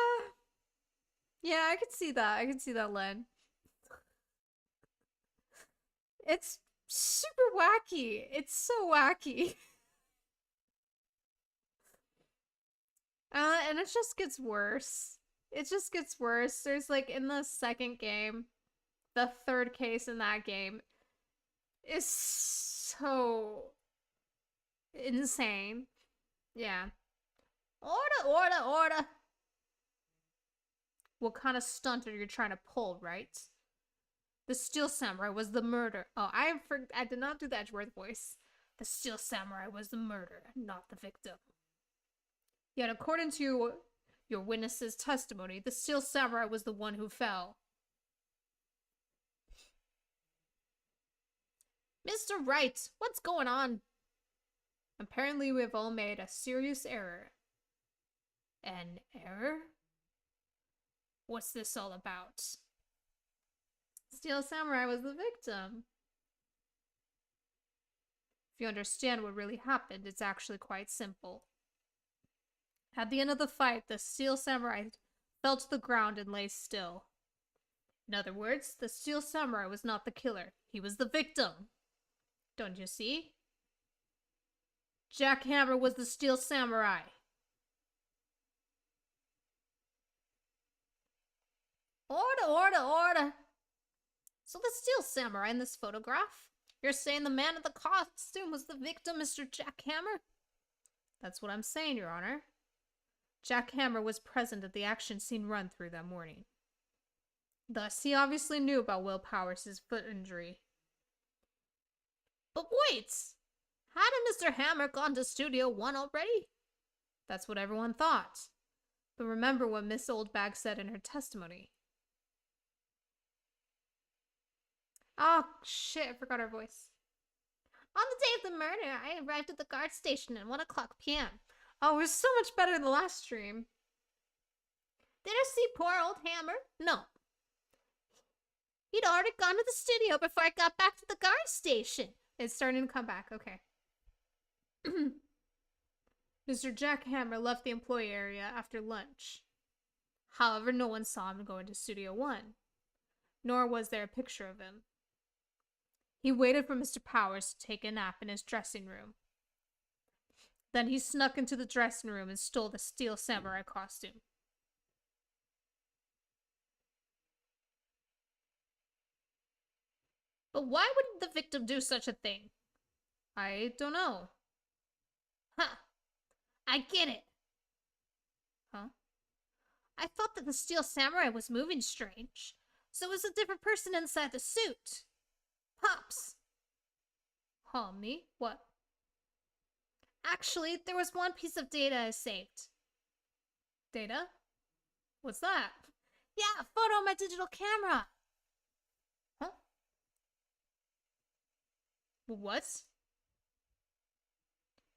I could see that, Len. It's super wacky. It's so wacky. And it just gets worse. There's like in the second game, the third case in that game is so insane. Yeah. Order. What kind of stunt are you trying to pull, right? The Steel Samurai was the murderer. Oh, I did not do the Edgeworth voice. The Steel Samurai was the murderer, not the victim. Yet according to your witness's testimony, the Steel Samurai was the one who fell. Mr. Wright, what's going on? Apparently we have all made a serious error. An error? What's this all about? Steel Samurai was the victim. If you understand what really happened, it's actually quite simple. At the end of the fight, the Steel Samurai fell to the ground and lay still. In other words, the Steel Samurai was not the killer. He was the victim. Don't you see? Jack Hammer was the Steel Samurai. Order. So the Steel Samurai in this photograph? You're saying the man in the costume was the victim, Mr. Jack Hammer? That's what I'm saying, Your Honor. Jack Hammer was present at the action scene run-through that morning. Thus, he obviously knew about Will Powers' foot injury. But wait! Hadn't Mr. Hammer gone to Studio 1 already? That's what everyone thought. But remember what Miss Oldbag said in her testimony. Oh, shit, I forgot her voice. On the day of the murder, I arrived at the guard station at 1 o'clock p.m. Oh, it was so much better than the last stream. Did I see poor old Hammer? No. He'd already gone to the studio before I got back to the guard station. It's starting to come back, okay. Mr. Jack Hammer left the employee area after lunch. However, no one saw him go into Studio 1, nor was there a picture of him. He waited for Mr. Powers to take a nap in his dressing room. Then he snuck into the dressing room and stole the steel samurai costume. But why would the victim do such a thing? I don't know. Huh. I get it. Huh? I thought that the steel samurai was moving strange, so it was a different person inside the suit. Pops. Huh, me? What? Actually, there was one piece of data I saved. Data? What's that? Yeah, a photo on my digital camera. Huh? What?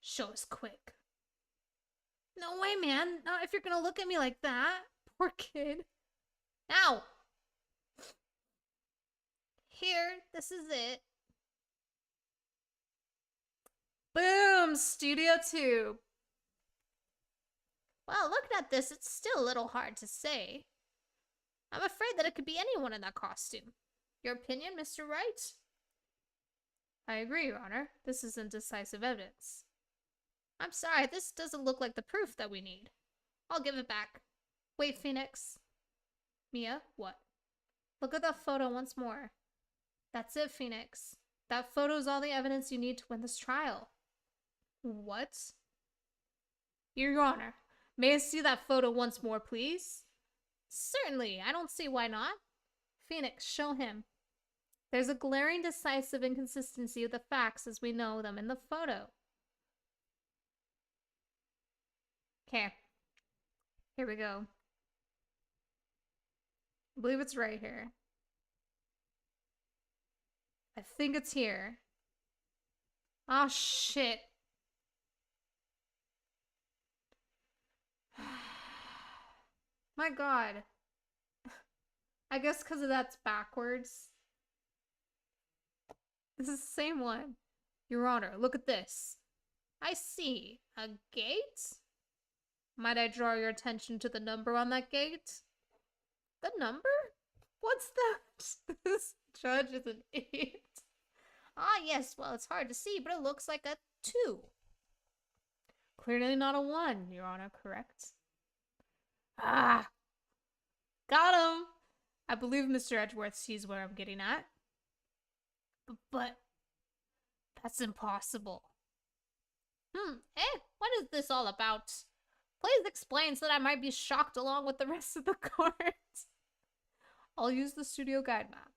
Show us quick. No way, man. Not if you're gonna look at me like that. Poor kid. Ow! Here, this is it. Boom! Studio 2. Well, looking at this, it's still a little hard to say. I'm afraid that it could be anyone in that costume. Your opinion, Mr. Wright? I agree, Your Honor. This isn't decisive evidence. I'm sorry, this doesn't look like the proof that we need. I'll give it back. Wait, Phoenix. Mia, what? Look at that photo once more. That's it, Phoenix. That photo's all the evidence you need to win this trial. What? Your Honor, may I see that photo once more, please? Certainly, I don't see why not. Phoenix, show him. There's a glaring decisive inconsistency of the facts as we know them in the photo. Okay. Here we go. I believe it's right here. I think it's here. Oh, shit. My god. I guess because that's backwards. This is the same one. Your Honor, look at this. I see. A gate? Might I draw your attention to the number on that gate? The number? What's that? This judge is an idiot. Ah, yes, well, it's hard to see, but it looks like a 2. Clearly not a 1, Your Honor, correct? Ah! Got him! I believe Mr. Edgeworth sees what I'm getting at. But that's impossible. What is this all about? Please explain so that I might be shocked along with the rest of the cards. I'll use the studio guide map.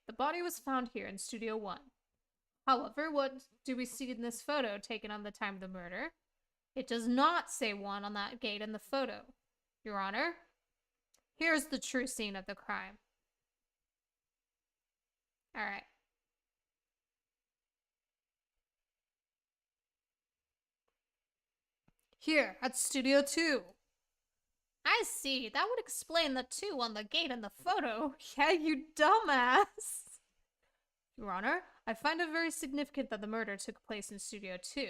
The body was found here in Studio 1. However, what do we see in this photo taken on the time of the murder? It does not say 1 on that gate in the photo. Your Honor, here's the true scene of the crime. Alright. Here, at Studio 2. I see. That would explain the 2 on the gate in the photo. Yeah, you dumbass. Your Honor, I find it very significant that the murder took place in Studio 2.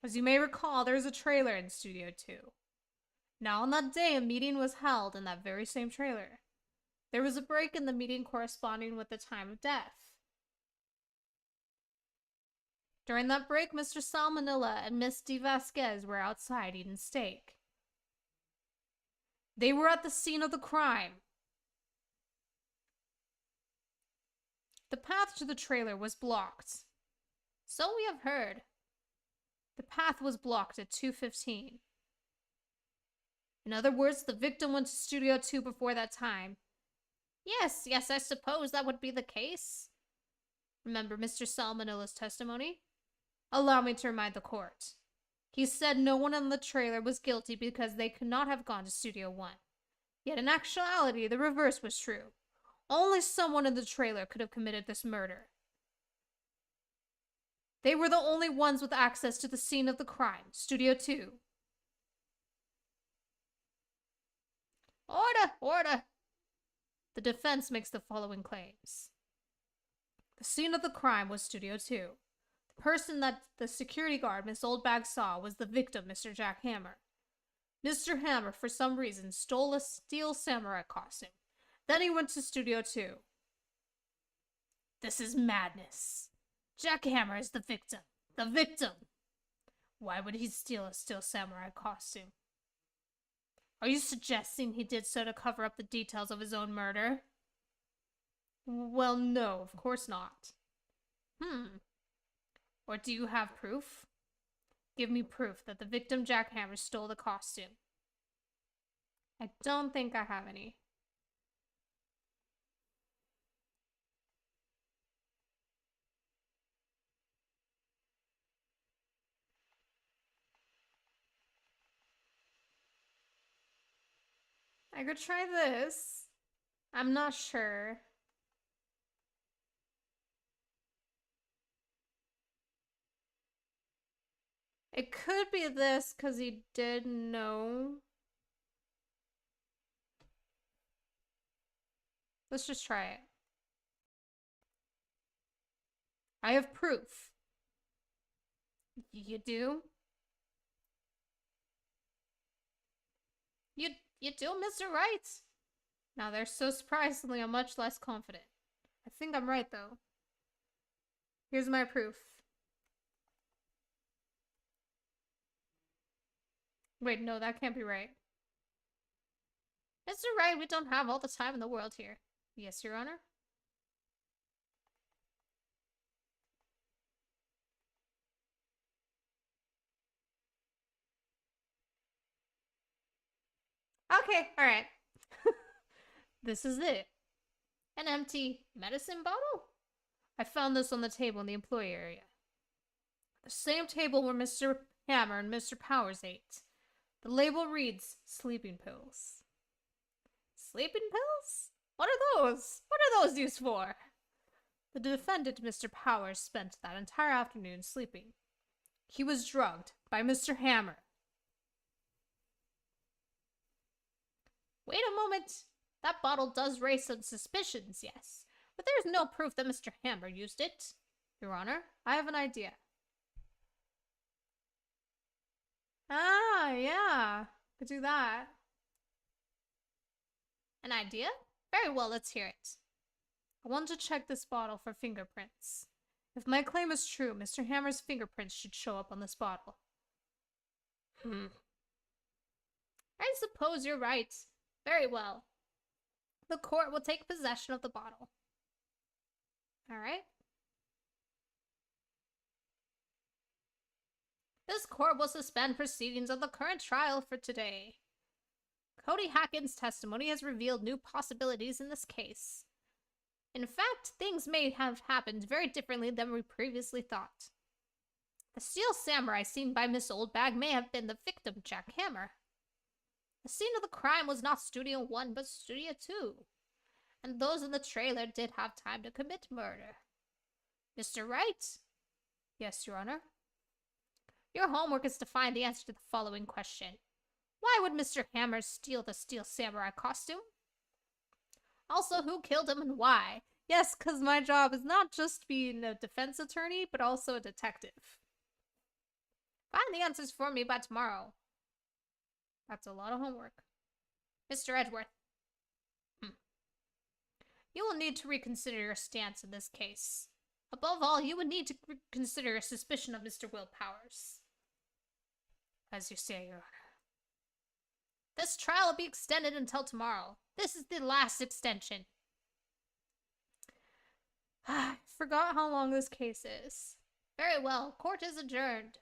As you may recall, there is a trailer in Studio 2. Now, on that day, a meeting was held in that very same trailer. There was a break in the meeting corresponding with the time of death. During that break, Mr. Salmonella and Miss D. Vasquez were outside eating steak. They were at the scene of the crime. The path to the trailer was blocked. So we have heard. The path was blocked at 2:15. In other words, the victim went to Studio 2 before that time. Yes, I suppose that would be the case. Remember Mr. Salmonella's testimony? Allow me to remind the court. He said no one in the trailer was guilty because they could not have gone to Studio 1. Yet in actuality, the reverse was true. Only someone in the trailer could have committed this murder. They were the only ones with access to the scene of the crime, Studio 2. Order! The defense makes the following claims. The scene of the crime was Studio 2. The person that the security guard, Miss Oldbag, saw was the victim, Mr. Jack Hammer. Mr. Hammer, for some reason, stole a steel samurai costume. Then he went to Studio 2. This is madness. Jack Hammer is the victim. The victim! Why would he steal a steel samurai costume? Are you suggesting he did so to cover up the details of his own murder? Well, no, of course not. Or do you have proof? Give me proof that the victim Jack Hammer stole the costume. I don't think I have any. I could try this. I'm not sure. It could be this because he did know. Let's just try it. I have proof. You do? You do, Mr. Wright? Now they're so surprisingly, I'm much less confident. I think I'm right, though. Here's my proof. Wait, no, that can't be right. Mr. Wright, we don't have all the time in the world here. Yes, Your Honor? Okay, alright. This is it. An empty medicine bottle? I found this on the table in the employee area. The same table where Mr. Hammer and Mr. Powers ate. The label reads, sleeping pills. Sleeping pills? What are those? What are those used for? The defendant, Mr. Powers, spent that entire afternoon sleeping. He was drugged by Mr. Hammer. Wait a moment. That bottle does raise some suspicions, yes. But there's no proof that Mr. Hammer used it. Your Honor, I have an idea. Ah, yeah. Could do that. An idea? Very well, let's hear it. I want to check this bottle for fingerprints. If my claim is true, Mr. Hammer's fingerprints should show up on this bottle. I suppose you're right. Very well. The court will take possession of the bottle. Alright. This court will suspend proceedings of the current trial for today. Cody Hacken's testimony has revealed new possibilities in this case. In fact, things may have happened very differently than we previously thought. The steel samurai seen by Miss Oldbag may have been the victim, Jack Hammer. The scene of the crime was not Studio 1, but Studio 2. And those in the trailer did have time to commit murder. Mr. Wright? Yes, Your Honor. Your homework is to find the answer to the following question. Why would Mr. Hammer steal the steel samurai costume? Also, who killed him and why? Yes, because my job is not just being a defense attorney, but also a detective. Find the answers for me by tomorrow. That's a lot of homework. Mr. Edgeworth. You will need to reconsider your stance in this case. Above all, you would need to consider your suspicion of Mr. Will Powers. As you say, Your Honor. This trial will be extended until tomorrow. This is the last extension. I forgot how long this case is. Very well. Court is adjourned.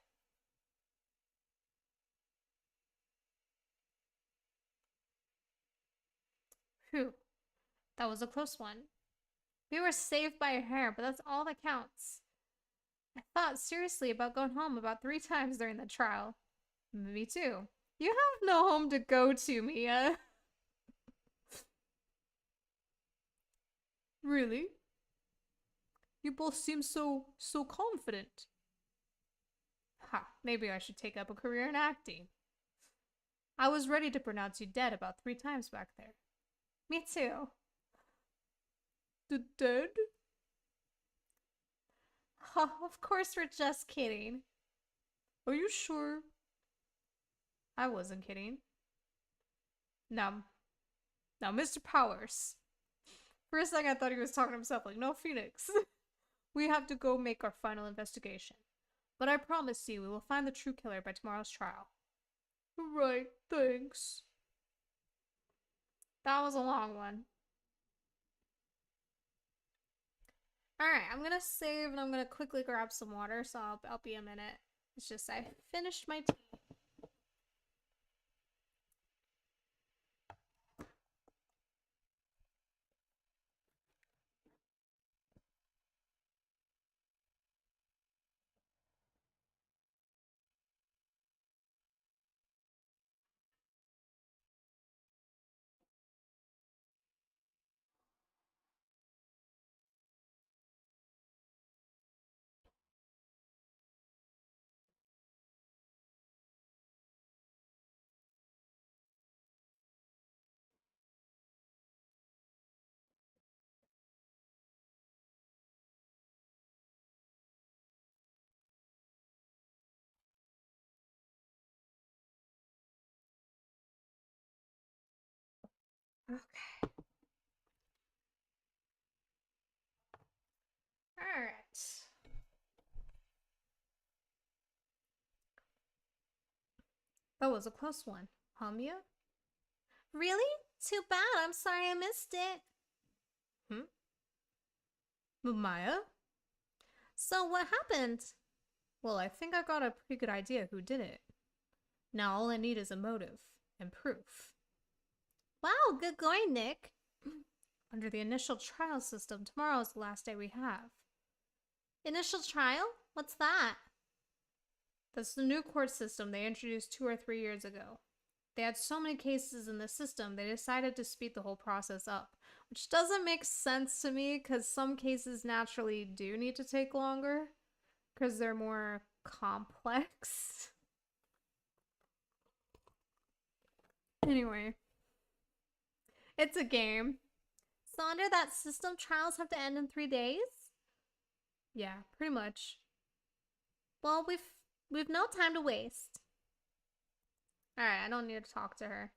Phew. That was a close one. We were saved by a hair, but that's all that counts. I thought seriously about going home about 3 times during the trial. Me too. You have no home to go to, Mia. Really? You both seem so confident. Ha, maybe I should take up a career in acting. I was ready to pronounce you dead about 3 times back there. Me too. Dead? Oh, of course we're just kidding. Are you sure? I wasn't kidding. Now, Mr. Powers. For a second I thought he was talking to himself, like, no, Phoenix. We have to go make our final investigation. But I promise you we will find the true killer by tomorrow's trial. Right, thanks. That was a long one. Alright, I'm gonna save and I'm gonna quickly grab some water, so I'll be a minute. It's just I finished my tea. Okay. Alright. That was a close one. Huh, Mia? Really? Too bad. I'm sorry I missed it. Maya? So what happened? Well, I think I got a pretty good idea who did it. Now all I need is a motive and proof. Wow, good going, Nick. Under the initial trial system, tomorrow is the last day we have. Initial trial? What's that? That's the new court system they introduced 2 or 3 years ago. They had so many cases in the system, they decided to speed the whole process up. Which doesn't make sense to me, because some cases naturally do need to take longer. Because they're more complex. Anyway. It's a game. So under that system, trials have to end in 3 days? Yeah, pretty much. Well, we've no time to waste. Alright, I don't need to talk to her.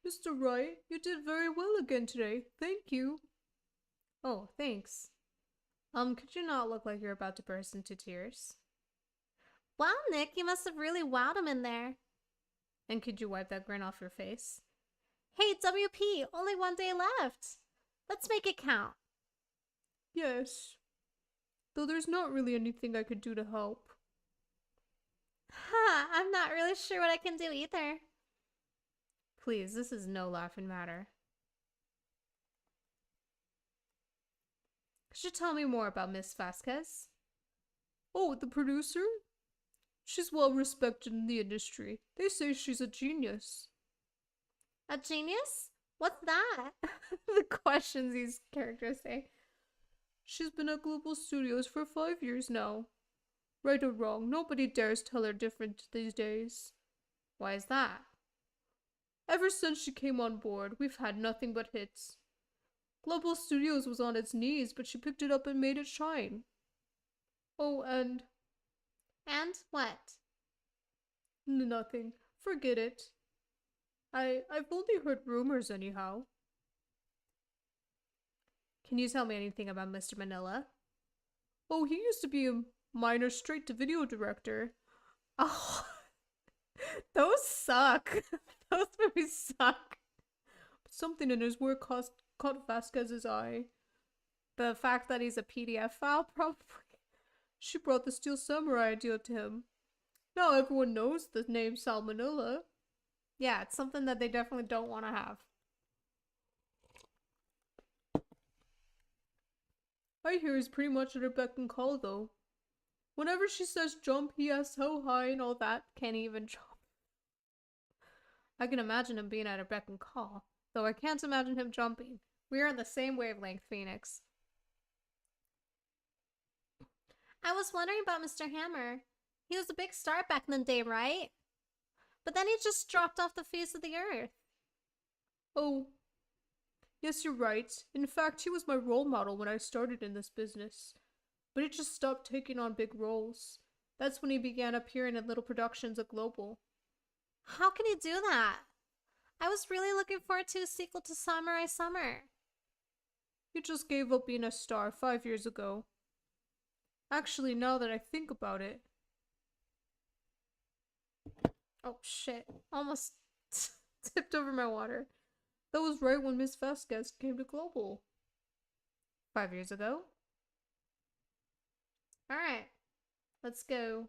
Mr. Wright, you did very well again today. Thank you. Oh, thanks. Could you not look like you're about to burst into tears? Wow, Nick, you must have really wowed him in there. And could you wipe that grin off your face? Hey, WP, only 1 day left. Let's make it count. Yes. Though there's not really anything I could do to help. Huh, I'm not really sure what I can do either. Please, this is no laughing matter. Could you tell me more about Miss Vasquez? Oh, the producer? She's well respected in the industry. They say she's a genius. A genius? What's that? The questions these characters say. She's been at Global Studios for 5 years now. Right or wrong, nobody dares tell her different these days. Why is that? Ever since she came on board, we've had nothing but hits. Global Studios was on its knees, but she picked it up and made it shine. Oh, and... And what? Nothing. Forget it. I've only heard rumors anyhow. Can you tell me anything about Mr. Manila? Oh, he used to be a minor straight-to-video director. Oh, those suck. Those movies suck. But something in his work caught Vasquez's eye. the fact that he's a PDF file, probably. She brought the Steel Samurai idea to him. Now everyone knows the name Salmonella. Yeah, it's something that they definitely don't want to have. I hear he's pretty much at her beck and call, though. Whenever she says jump, he asks how high and all that. Can't even jump. I can imagine him being at her beck and call, though I can't imagine him jumping. We are on the same wavelength, Phoenix. I was wondering about Mr. Hammer. He was a big star back in the day, right? But then he just dropped off the face of the earth. Oh. Yes, you're right. In fact, he was my role model when I started in this business. But he just stopped taking on big roles. That's when he began appearing in little productions at Global. How can he do that? I was really looking forward to a sequel to Samurai Summer. He just gave up being a star 5 years ago. Actually, now that I think about it... Oh, shit. Almost tipped over my water. That was right when Miss Vasquez came to Global. 5 years ago? Alright. Let's go.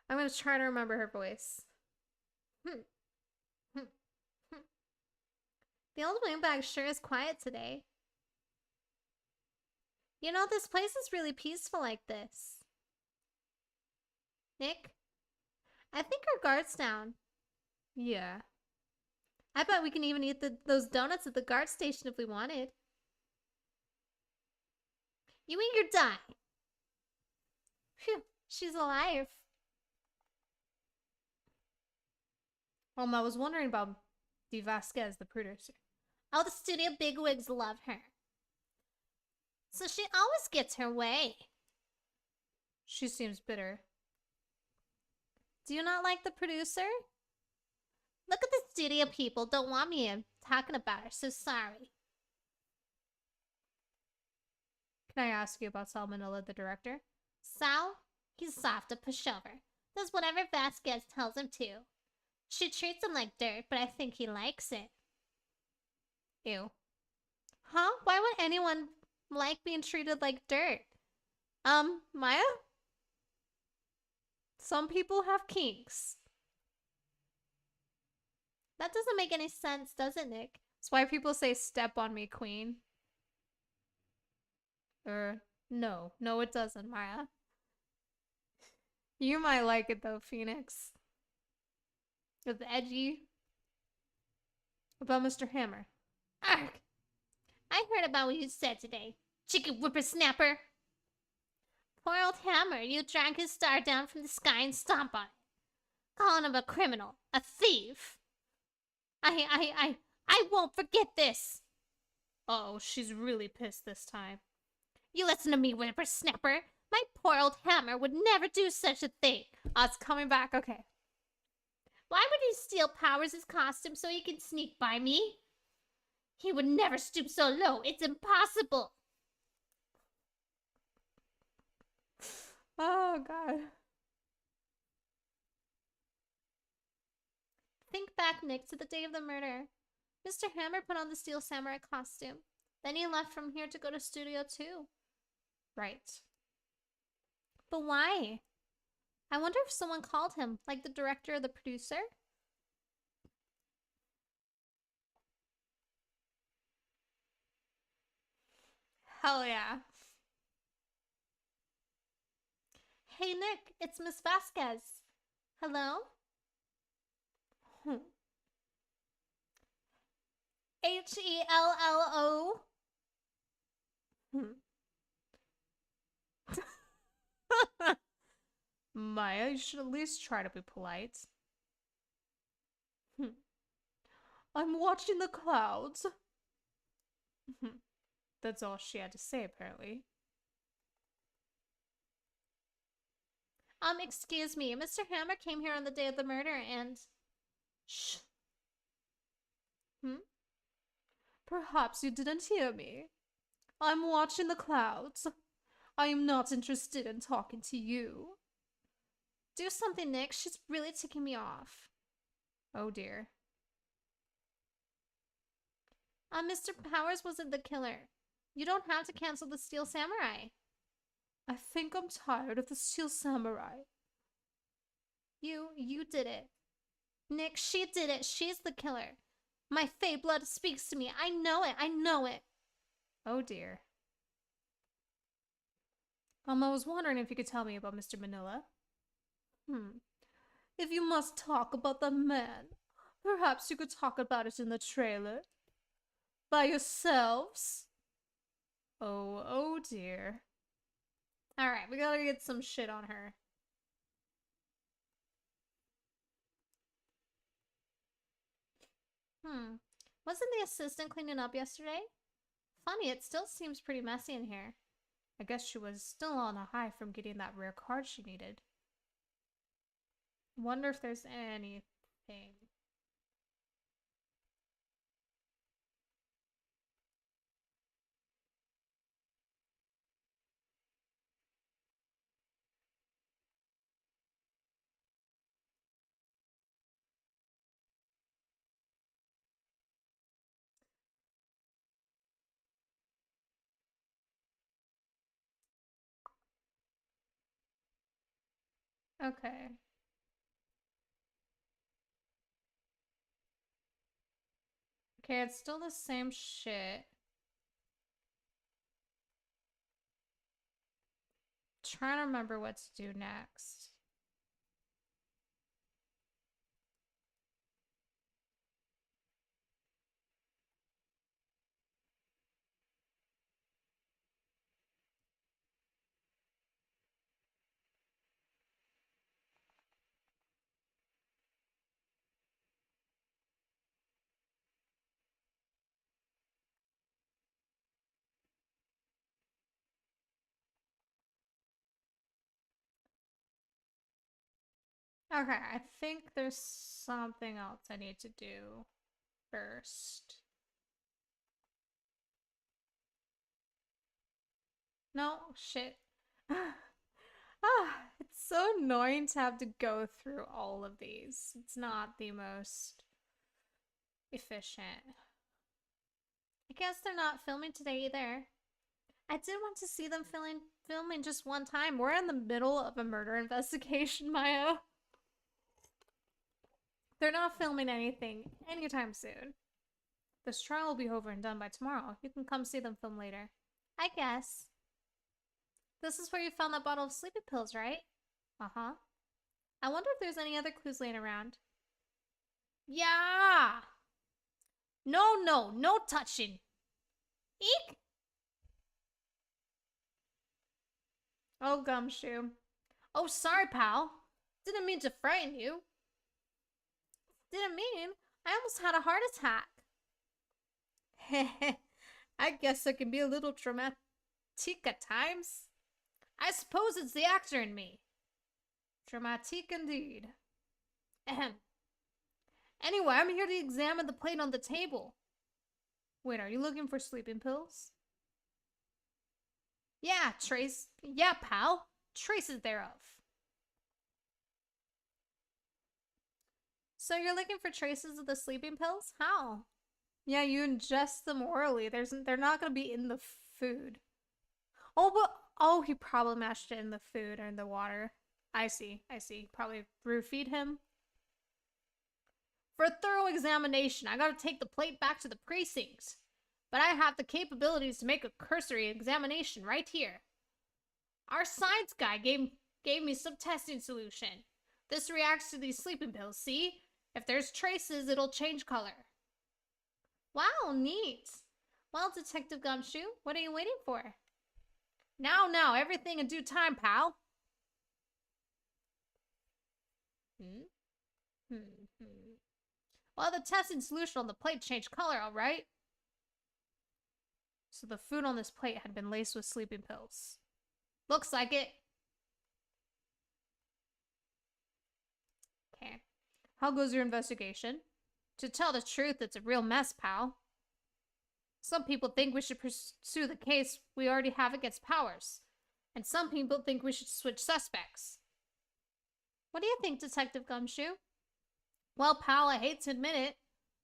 I'm gonna try to remember her voice. The old windbag sure is quiet today. You know, this place is really peaceful like this. Nick? I think our guard's down. Yeah. I bet we can even eat those donuts at the guard station if we wanted. You eat your die. Phew, she's alive. I was wondering about Di Vasquez, the producer. Oh, the studio bigwigs love her. So she always gets her way. She seems bitter. Do you not like the producer? Look at the studio people don't want me talking about her, so sorry. Can I ask you about Salmonella, the director? Sal? He's soft to pushover. Does whatever Vasquez tells him to. She treats him like dirt, but I think he likes it. Ew. Huh? Why would anyone like being treated like dirt? Maya? Some people have kinks. That doesn't make any sense, does it, Nick? That's why people say, step on me, queen. No. No, it doesn't, Maya. You might like it, though, Phoenix. It's edgy. About Mr. Hammer. Arg! I heard about what you said today. Chicken whippersnapper. Poor old Hammer, you drag his star down from the sky and stomp on it. Calling him a criminal. A thief. I won't forget this. Uh-oh, she's really pissed this time. You listen to me, whippersnapper. My poor old Hammer would never do such a thing. Oh, it's coming back, okay. Why would he steal Powers' costume so he can sneak by me? He would never stoop so low. It's impossible. Oh, God. Think back, Nick, to the day of the murder. Mr. Hammer put on the Steel Samurai costume. Then he left from here to go to Studio 2. Right. But why? I wonder if someone called him, like the director or the producer? Hell yeah. Hey, Nick, it's Miss Vasquez. Hello? Hello? Maya, you should at least try to be polite. I'm watching the clouds. That's all she had to say, apparently. Excuse me. Mr. Hammer came here on the day of the murder and... Shh. Perhaps you didn't hear me. I'm watching the clouds. I am not interested in talking to you. Do something, Nick. She's really ticking me off. Oh, dear. Mr. Powers wasn't the killer. You don't have to cancel the Steel Samurai. I think I'm tired of the Steel Samurai. You did it. Nick, she did it. She's the killer. My Fey blood speaks to me. I know it. I know it. Oh dear. I was wondering if you could tell me about Mr. Manila. If you must talk about the man, perhaps you could talk about it in the trailer. By yourselves? Oh dear. Alright, we gotta get some shit on her. Wasn't the assistant cleaning up yesterday? Funny, it still seems pretty messy in here. I guess she was still on a high from getting that rare card she needed. Wonder if there's anything. Okay. Okay, it's still the same shit. Trying to remember what to do next. Okay, I think there's something else I need to do first. No, shit. It's so annoying to have to go through all of these. It's not the most efficient. I guess they're not filming today either. I did want to see them filming just one time. We're in the middle of a murder investigation, Maya. They're not filming anything anytime soon. This trial will be over and done by tomorrow. You can come see them film later. I guess. This is where you found that bottle of sleeping pills, right? Uh-huh. I wonder if there's any other clues laying around. Yeah! No touching. Eek! Oh, Gumshoe. Oh, sorry, pal. Didn't mean to frighten you. Didn't mean. I almost had a heart attack. Heh. I guess I can be a little dramatic at times. I suppose it's the actor in me. Dramatique indeed. Ahem. Anyway, I'm here to examine the plate on the table. Wait, are you looking for sleeping pills? Yeah, trace. Yeah, pal. Traces thereof. So you're looking for traces of the sleeping pills? How? Yeah, you ingest them orally. They're not gonna be in the food. Oh, he probably mashed it in the food or in the water. I see. Probably feed him. For a thorough examination, I gotta take the plate back to the precinct. But I have the capabilities to make a cursory examination right here. Our science guy gave me some testing solution. This reacts to these sleeping pills, see? If there's traces, it'll change color. Wow, neat. Well, Detective Gumshoe, what are you waiting for? Now, everything in due time, pal. Well, the testing solution on the plate changed color, all right? So the food on this plate had been laced with sleeping pills. Looks like it. Okay. How goes your investigation? To tell the truth, it's a real mess, pal. Some people think we should pursue the case we already have against Powers. And some people think we should switch suspects. What do you think, Detective Gumshoe? Well, pal, I hate to admit it,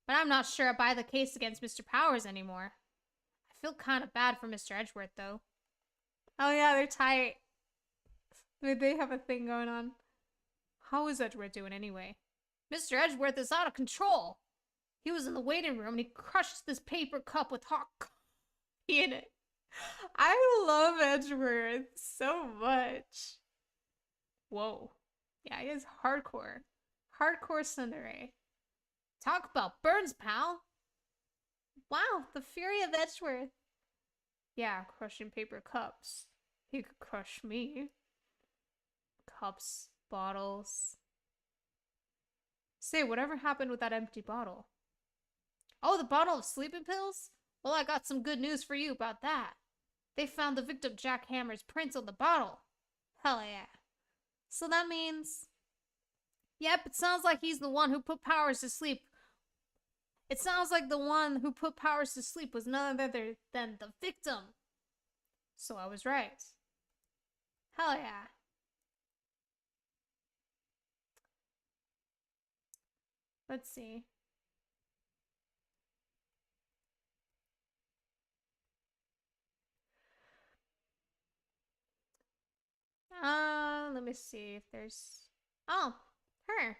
But I'm not sure I buy the case against Mr. Powers anymore. I feel kind of bad for Mr. Edgeworth, though. Oh yeah, they're tight. They have a thing going on. How is Edgeworth doing anyway? Mr. Edgeworth is out of control. He was in the waiting room and he crushed this paper cup with hot coffee in it. I love Edgeworth so much. Whoa. Yeah, he is hardcore. Hardcore tsundere. Talk about burns, pal. Wow, the fury of Edgeworth. Yeah, crushing paper cups. He could crush me. Cups, bottles. Say, whatever happened with that empty bottle? Oh, the bottle of sleeping pills? Well, I got some good news for you about that. They found the victim Jack Hammer's prints on the bottle. Hell yeah. So that means... Yep, it sounds like he's the one who put Powers to sleep. It sounds like the one who put Powers to sleep was none other than the victim. So I was right. Hell yeah. Let's see. Let me see if there's... Oh, her.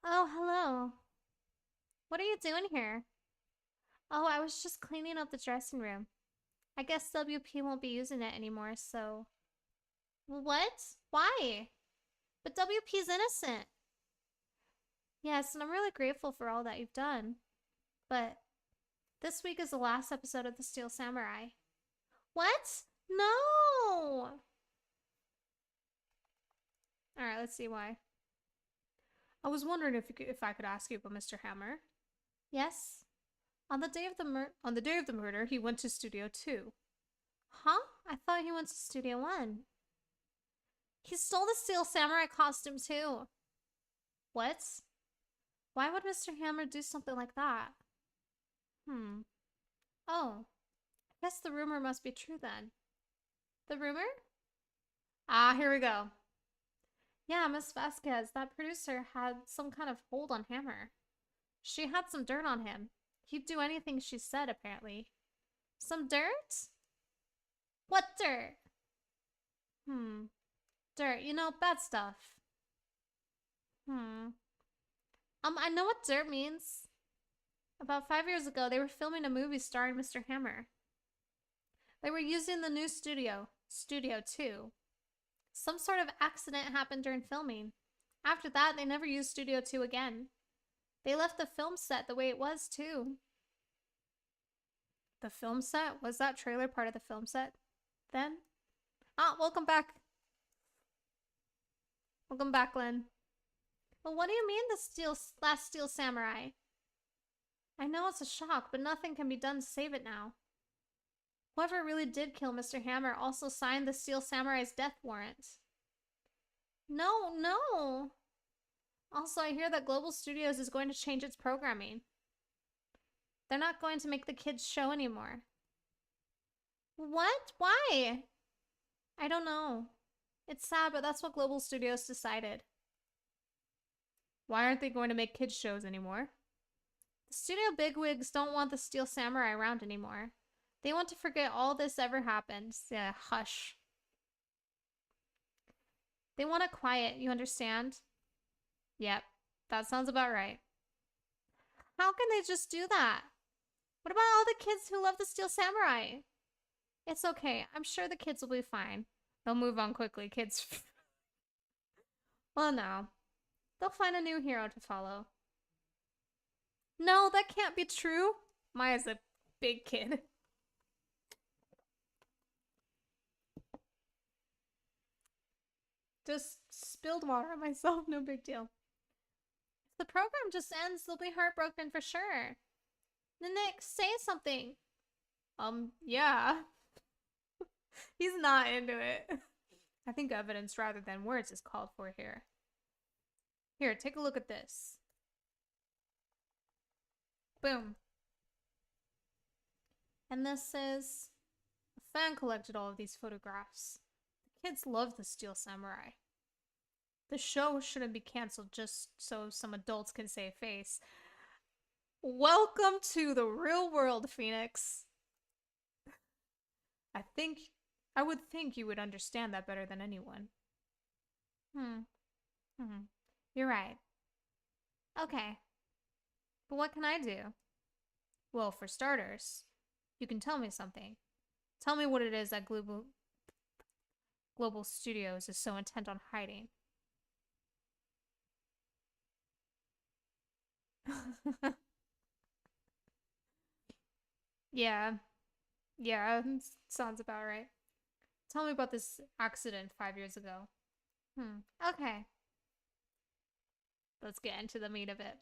Oh, hello. What are you doing here? Oh, I was just cleaning up the dressing room. I guess WP won't be using it anymore, so... What? Why? But WP's innocent. Yes, and I'm really grateful for all that you've done. But this week is the last episode of The Steel Samurai. What? No! Alright, let's see why. I was wondering if I could ask you about Mr. Hammer. Yes? On the day of the murder, he went to Studio 2. Huh? I thought he went to Studio 1. He stole the Steel Samurai costume too. What? Why would Mr. Hammer do something like that? Oh. I guess the rumor must be true then. The rumor? Ah, here we go. Yeah, Miss Vasquez, that producer had some kind of hold on Hammer. She had some dirt on him. He'd do anything she said, apparently. Some dirt? What dirt? Dirt, you know, bad stuff. I know what dirt means. About 5 years ago, they were filming a movie starring Mr. Hammer. They were using the new studio, Studio 2. Some sort of accident happened during filming. After that, they never used Studio 2 again. They left the film set the way it was, too. The film set? Was that trailer part of the film set then? Ah, welcome back. Welcome back, Lynn. Well, what do you mean the last Steel Samurai? I know it's a shock, but nothing can be done to save it now. Whoever really did kill Mr. Hammer also signed the Steel Samurai's death warrant. No. Also, I hear that Global Studios is going to change its programming. They're not going to make the kids' show anymore. What? Why? I don't know. It's sad, but that's what Global Studios decided. Why aren't they going to make kids' shows anymore? The studio bigwigs don't want the Steel Samurai around anymore. They want to forget all this ever happened. Yeah, hush. They want it quiet, you understand? Yep, that sounds about right. How can they just do that? What about all the kids who love the Steel Samurai? It's okay. I'm sure the kids will be fine. They'll move on quickly, kids. Well, no. They'll find a new hero to follow. No, that can't be true. Maya's a big kid. Just spilled water on myself, no big deal. If the program just ends, they'll be heartbroken for sure. Nick, say something. Yeah. He's not into it. I think evidence rather than words is called for here. Here, take a look at this. Boom. And this is... A fan collected all of these photographs. The kids love the Steel Samurai. The show shouldn't be canceled just so some adults can save face. Welcome to the real world, Phoenix. I would think you would understand that better than anyone. Hmm. Hmm. You're right. Okay. But what can I do? Well, for starters, you can tell me something. Tell me what it is that Global Studios is so intent on hiding. Yeah. Yeah, sounds about right. Tell me about this accident 5 years ago. Okay. Let's get into the meat of it.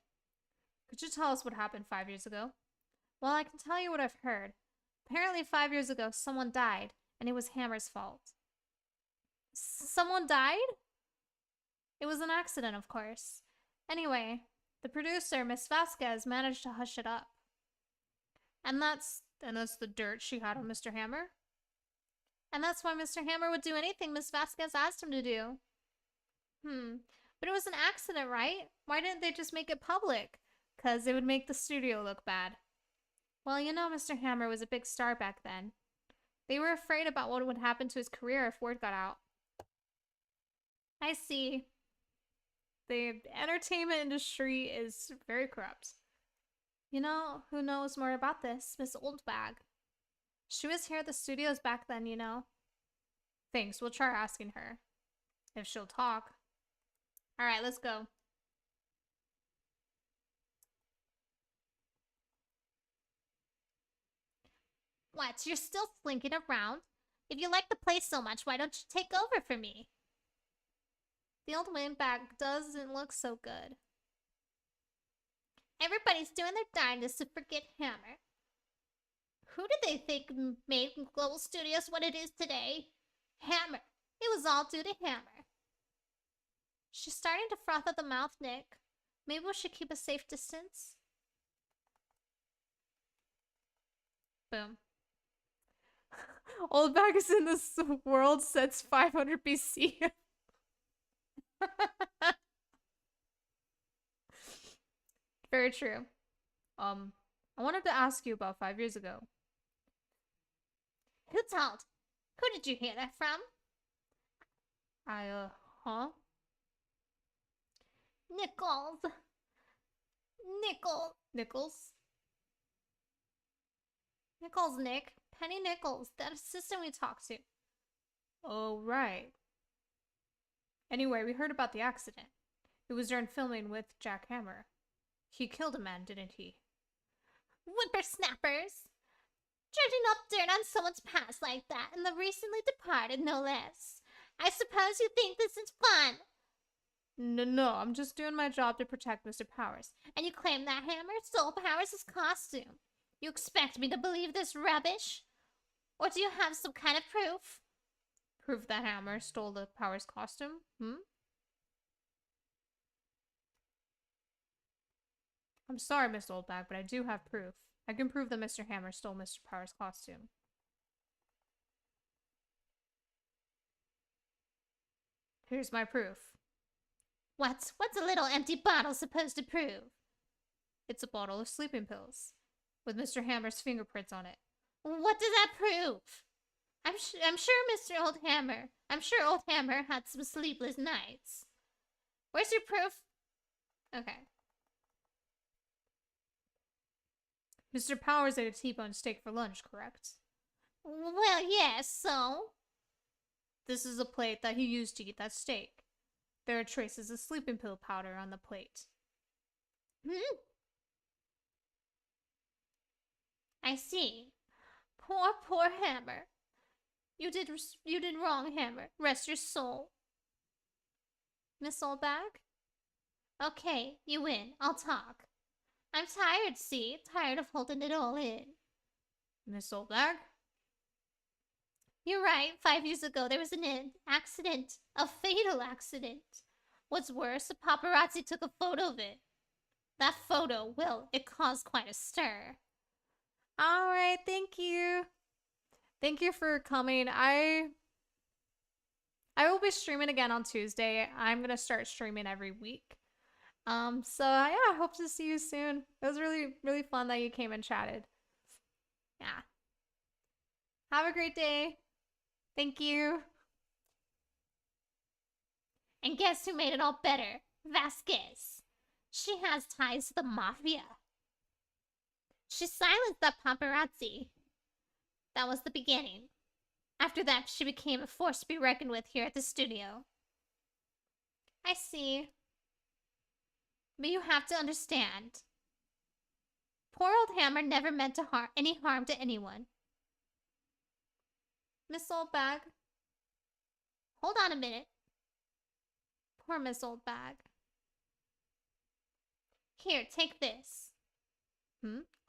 Could you tell us what happened 5 years ago? Well, I can tell you what I've heard. Apparently, 5 years ago, someone died, and it was Hammer's fault. Someone died? It was an accident, of course. Anyway, the producer, Miss Vasquez, managed to hush it up. And that's the dirt she had on Mr. Hammer? And that's why Mr. Hammer would do anything Miss Vasquez asked him to do. But it was an accident, right? Why didn't they just make it public? 'Cause it would make the studio look bad. Well, you know Mr. Hammer was a big star back then. They were afraid about what would happen to his career if word got out. I see. The entertainment industry is very corrupt. You know who knows more about this? Miss Oldbag. She was here at the studios back then, you know. Thanks, we'll try asking her. If she'll talk. Alright, let's go. What, you're still slinking around? If you like the place so much, why don't you take over for me? The old windbag doesn't look so good. Everybody's doing their darndest to forget Hammer. Who did they think made Global Studios what it is today? Hammer. It was all due to Hammer. She's starting to froth at the mouth, Nick. Maybe we should keep a safe distance? Boom. Old Bagus in this world sets 500 BC. Very true. I wanted to ask you about 5 years ago. Who told? Who did you hear that from? Huh? Nichols. Nichols? Nichols, Nick. Penny Nichols, that assistant we talked to. Oh, right. Anyway, we heard about the accident. It was during filming with Jack Hammer. He killed a man, didn't he? Whippersnappers! Dredging up dirt on someone's past like that, and the recently departed, no less. I suppose you think this is fun. No, I'm just doing my job to protect Mr. Powers. And you claim that Hammer stole Powers' costume. You expect me to believe this rubbish? Or do you have some kind of proof? Proof that Hammer stole the Powers costume? I'm sorry, Miss Oldbag, but I do have proof. I can prove that Mr. Hammer stole Mr. Powers' costume. Here's my proof. What's a little empty bottle supposed to prove? It's a bottle of sleeping pills, with Mr. Hammer's fingerprints on it. What does that prove? I'm sure Old Hammer had some sleepless nights. Where's your proof? Okay. Mr. Powers ate a T-bone steak for lunch, correct? Well, yes, so? This is a plate that he used to eat that steak. There are traces of sleeping pill powder on the plate. I see. Poor Hammer. You did wrong, Hammer. Rest your soul. Miss Oldbag? Okay, you win. I'll talk. I'm tired, see? Tired of holding it all in. Miss Oldbag? You're right. 5 years ago, there was an accident. A fatal accident. What's worse, the paparazzi took a photo of it. That photo, well, it caused quite a stir. Alright, thank you. Thank you for coming. I will be streaming again on Tuesday. I'm gonna start streaming every week. So yeah, I hope to see you soon. It was really, really fun that you came and chatted. Yeah. Have a great day. Thank you. And guess who made it all better? Vasquez. She has ties to the mafia. She silenced that paparazzi. That was the beginning. After that, she became a force to be reckoned with here at the studio. I see. But you have to understand. Poor old Hammer never meant to any harm to anyone. Miss Oldbag. Hold on a minute. Poor Miss Oldbag. Here, take this.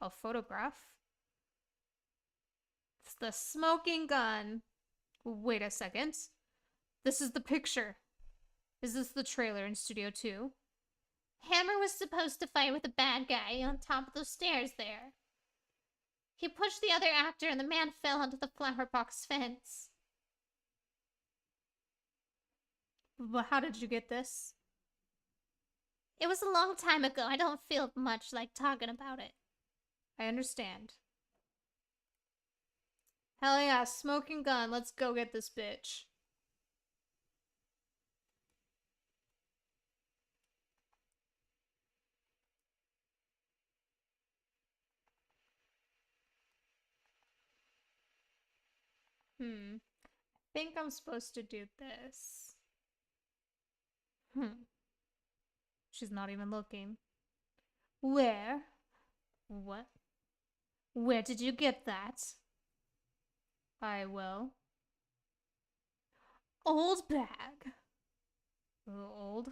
A photograph? It's the smoking gun. Wait a second. This is the picture. Is this the trailer in Studio 2? Hammer was supposed to fight with a bad guy on top of those stairs there. He pushed the other actor and the man fell onto the flower box fence. But how did you get this? It was a long time ago. I don't feel much like talking about it. I understand. Hell yeah, smoking gun. Let's go get this bitch. I think I'm supposed to do this. She's not even looking. Where? What? Where did you get that? I will. Old bag. Old?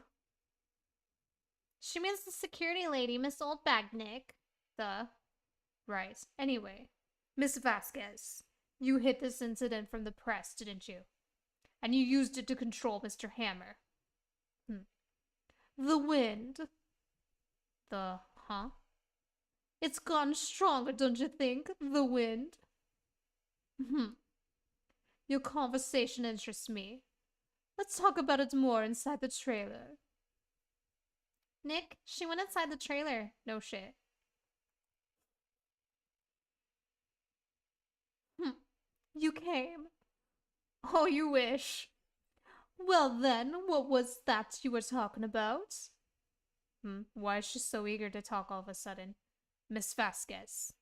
She means the security lady, Miss Oldbag, Nick. Right. Anyway, Miss Vasquez, you hid this incident from the press, didn't you? And you used it to control Mr. Hammer. The wind. Huh? It's gotten stronger, don't you think? The wind. Your conversation interests me. Let's talk about it more inside the trailer. Nick, she went inside the trailer. No shit. You came. Oh, you wish. Well then, what was that you were talking about? Why is she so eager to talk all of a sudden? Miss Vasquez,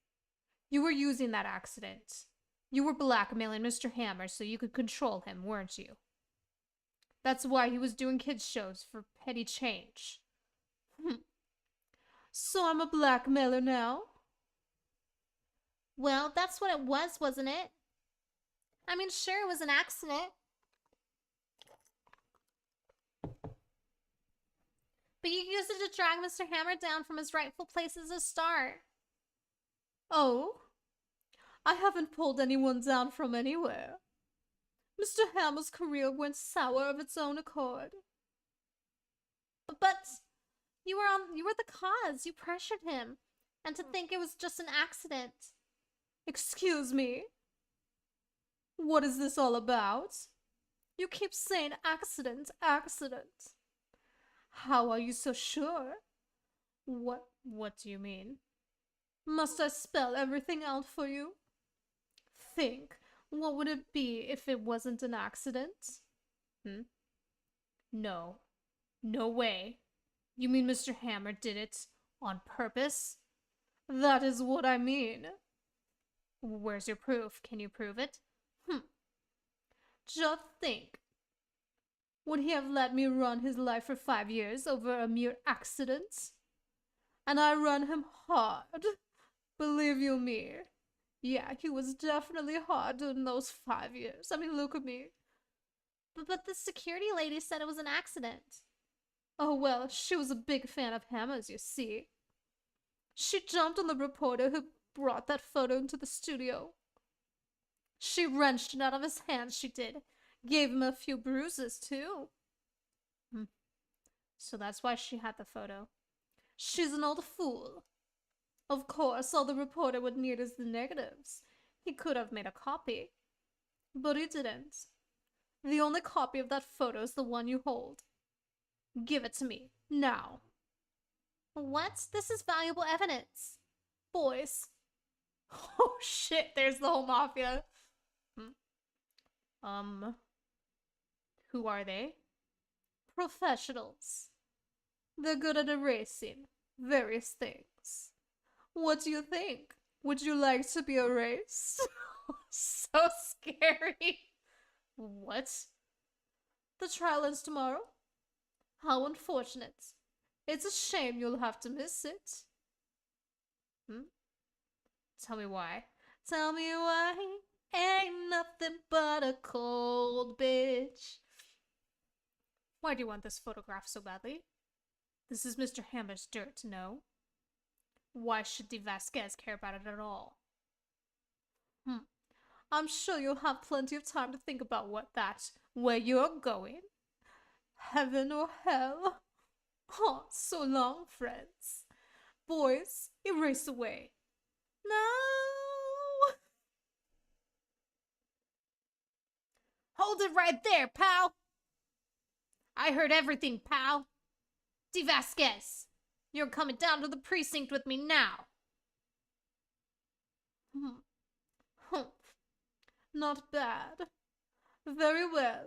you were using that accident. You were blackmailing Mr. Hammer so you could control him, weren't you? That's why he was doing kids' shows for petty change. So I'm a blackmailer now? Well, that's what it was, wasn't it? I mean, sure, it was an accident. But you used it to drag Mr. Hammer down from his rightful place as a star. Oh? I haven't pulled anyone down from anywhere. Mr. Hammer's career went sour of its own accord. But you were the cause. You pressured him. And to think it was just an accident. Excuse me? What is this all about? You keep saying accident, accident. How are you so sure? What do you mean? Must I spell everything out for you? Think, what would it be if it wasn't an accident? No. No way. You mean Mr. Hammer did it on purpose? That is what I mean. Where's your proof? Can you prove it? Just think. Would he have let me run his life for 5 years over a mere accident? And I run him hard. Believe you me. Yeah, he was definitely hard in those 5 years. I mean, look at me. But the security lady said it was an accident. Oh, well, she was a big fan of Hammer's, you see. She jumped on the reporter who brought that photo into the studio. She wrenched it out of his hands, she did. Gave him a few bruises, too. So that's why she had the photo. She's an old fool. Of course, all the reporter would need is the negatives. He could have made a copy. But he didn't. The only copy of that photo is the one you hold. Give it to me, now. What? This is valuable evidence. Boys. Oh shit, there's the whole mafia. Who are they? Professionals. They're good at erasing various things. What do you think? Would you like to be erased? So scary. What? The trial ends tomorrow? How unfortunate. It's a shame you'll have to miss it. Tell me why. Tell me why. Ain't nothing but a cold bitch. Why do you want this photograph so badly? This is Mr. Hammer's dirt to know. Why should De Vasquez care about it at all? I'm sure you'll have plenty of time to think about where you're going. Heaven or hell? Oh, so long, friends. Boys, erase away. No! Hold it right there, pal! I heard everything, pal. De Vasquez, you're coming down to the precinct with me now. Not bad. Very well.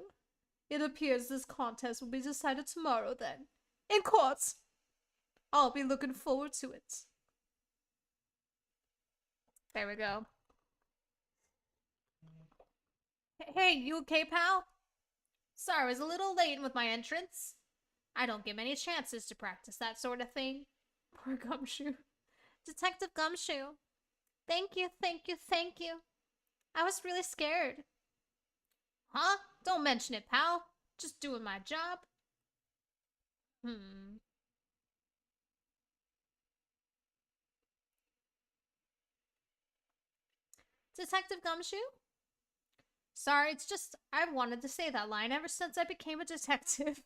It appears this contest will be decided tomorrow then. In court. I'll be looking forward to it. There we go. Hey, you okay, pal? Sorry, I was a little late with my entrance. I don't get many chances to practice that sort of thing. Poor Gumshoe. Detective Gumshoe. Thank you, thank you, thank you. I was really scared. Huh? Don't mention it, pal. Just doing my job. Detective Gumshoe? Sorry, it's just I've wanted to say that line ever since I became a detective.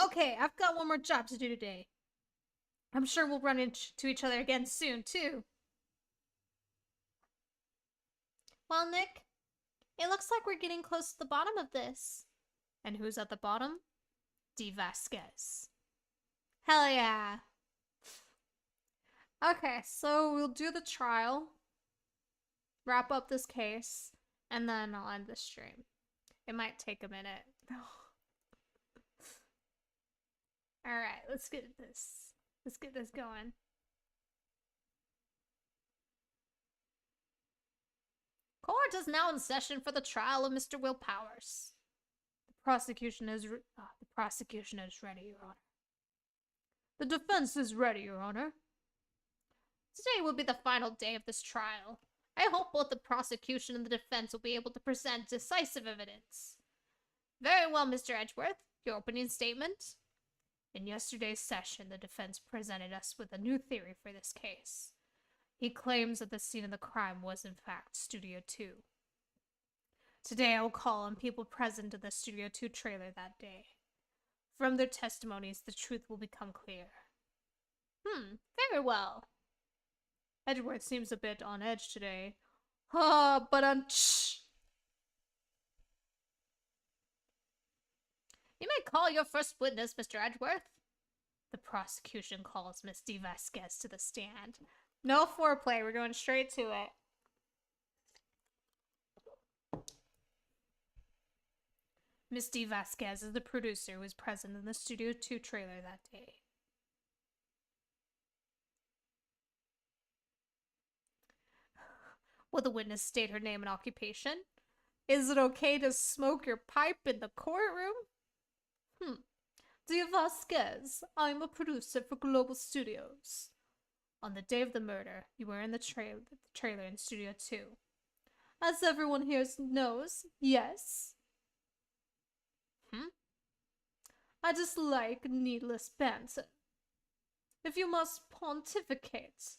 Okay, I've got one more job to do today. I'm sure we'll run into each other again soon, too. Well, Nick, it looks like we're getting close to the bottom of this. And who's at the bottom? De Vasquez. Hell yeah. Okay, so we'll do the trial, wrap up this case, and then I'll end the stream. It might take a minute. Alright, let's get this. Let's get this going. Court is now in session for the trial of Mr. Will Powers. The prosecution is ready, Your Honor. The defense is ready, Your Honor. Today will be the final day of this trial. I hope both the prosecution and the defense will be able to present decisive evidence. Very well, Mr. Edgeworth. Your opening statement? In yesterday's session, the defense presented us with a new theory for this case. He claims that the scene of the crime was, in fact, Studio 2. Today, I will call on people present in the Studio 2 trailer that day. From their testimonies, the truth will become clear. Very well. Edgeworth seems a bit on edge today. You may call your first witness, Mr. Edgeworth. The prosecution calls Miss De Vasquez to the stand. No foreplay, we're going straight to it. Miss De Vasquez is the producer who was present in the Studio 2 trailer that day. Will the witness state her name and occupation? Is it okay to smoke your pipe in the courtroom? De Vasquez, I'm a producer for Global Studios. On the day of the murder, you were in the trailer in Studio 2. As everyone here knows, yes. I dislike needless banter. If you must pontificate,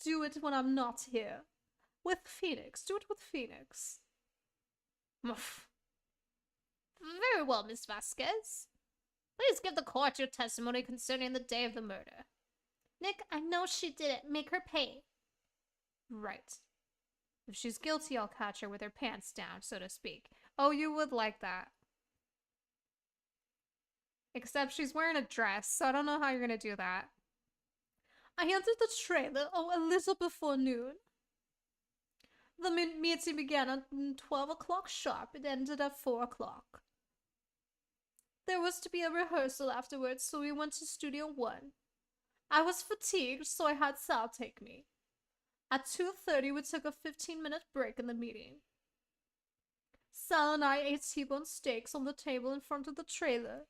do it when I'm not here. With Phoenix. Do it with Phoenix. Very well, Miss Vasquez. Please give the court your testimony concerning the day of the murder. Nick, I know she did it. Make her pay. Right. If she's guilty, I'll catch her with her pants down, so to speak. Oh, you would like that. Except she's wearing a dress, so I don't know how you're gonna do that. I entered the trailer a little before noon. The meeting began at 12 o'clock sharp. It ended at 4 o'clock. There was to be a rehearsal afterwards, so we went to Studio 1. I was fatigued, so I had Sal take me. At 2:30, we took a 15-minute break in the meeting. Sal and I ate T-bone steaks on the table in front of the trailer.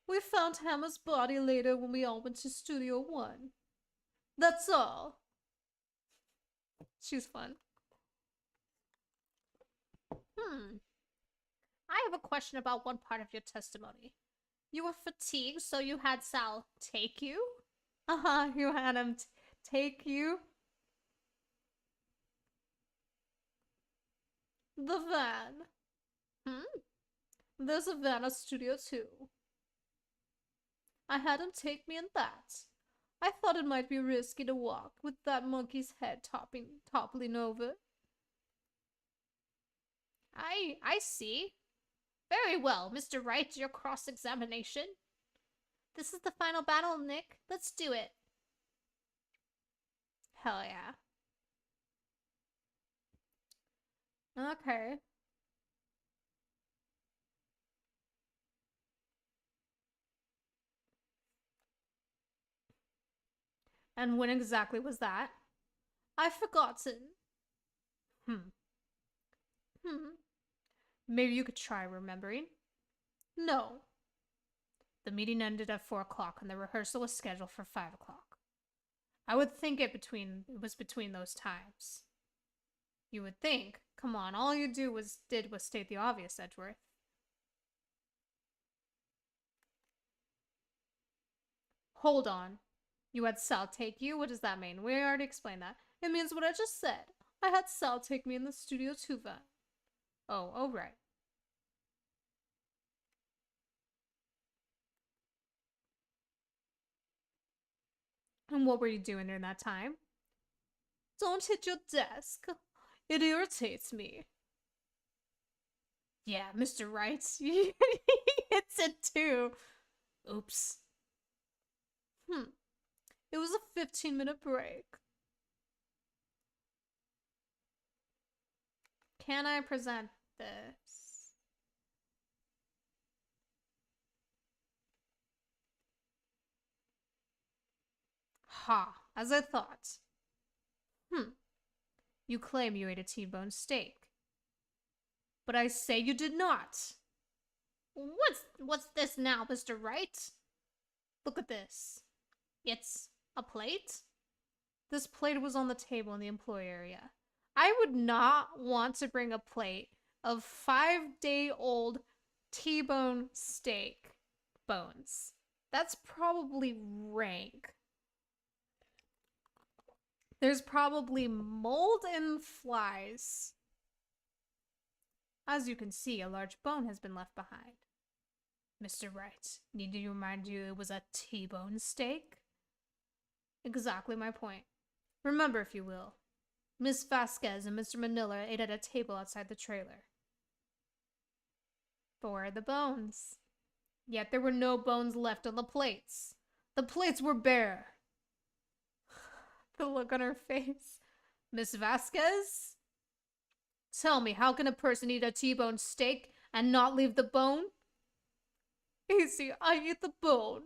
We found Hammer's body later when we all went to Studio 1. That's all. She's fun. I have a question about one part of your testimony. You were fatigued, so you had Sal take you? You had him take you? The van. There's a van at Studio 2. I had him take me in that. I thought it might be risky to walk with that monkey's head toppling over. I see. Very well, Mr. Wright, your cross-examination. This is the final battle, Nick. Let's do it. Hell yeah. Okay. And when exactly was that? I've forgotten. Maybe you could try remembering. No. The meeting ended at 4 o'clock and the rehearsal was scheduled for 5 o'clock. I would think it was between those times. You would think. Come on, all you did was state the obvious, Edgeworth. Hold on. You had Sal take you? What does that mean? We already explained that. It means what I just said. I had Sal take me in the Studio 2 van. Oh, right. And what were you doing during that time? Don't hit your desk. It irritates me. Yeah, Mr. Wright. He hits it too. Oops. It was a 15-minute break. Can I present this? Ha, as I thought. You claim you ate a T-bone steak. But I say you did not. What's this now, Mr. Wright? Look at this. It's a plate? This plate was on the table in the employee area. I would not want to bring a plate of 5-day-old T-bone steak bones. That's probably rank. There's probably mold and flies. As you can see, a large bone has been left behind. Mr. Wright, need to remind you it was a T-bone steak? Exactly my point. Remember, if you will, Miss Vasquez and Mr. Manila ate at a table outside the trailer. But where are the bones? Yet there were no bones left on the plates. The plates were bare. The look on her face. Miss Vasquez? Tell me, how can a person eat a T-bone steak and not leave the bone? Easy, I ate the bone.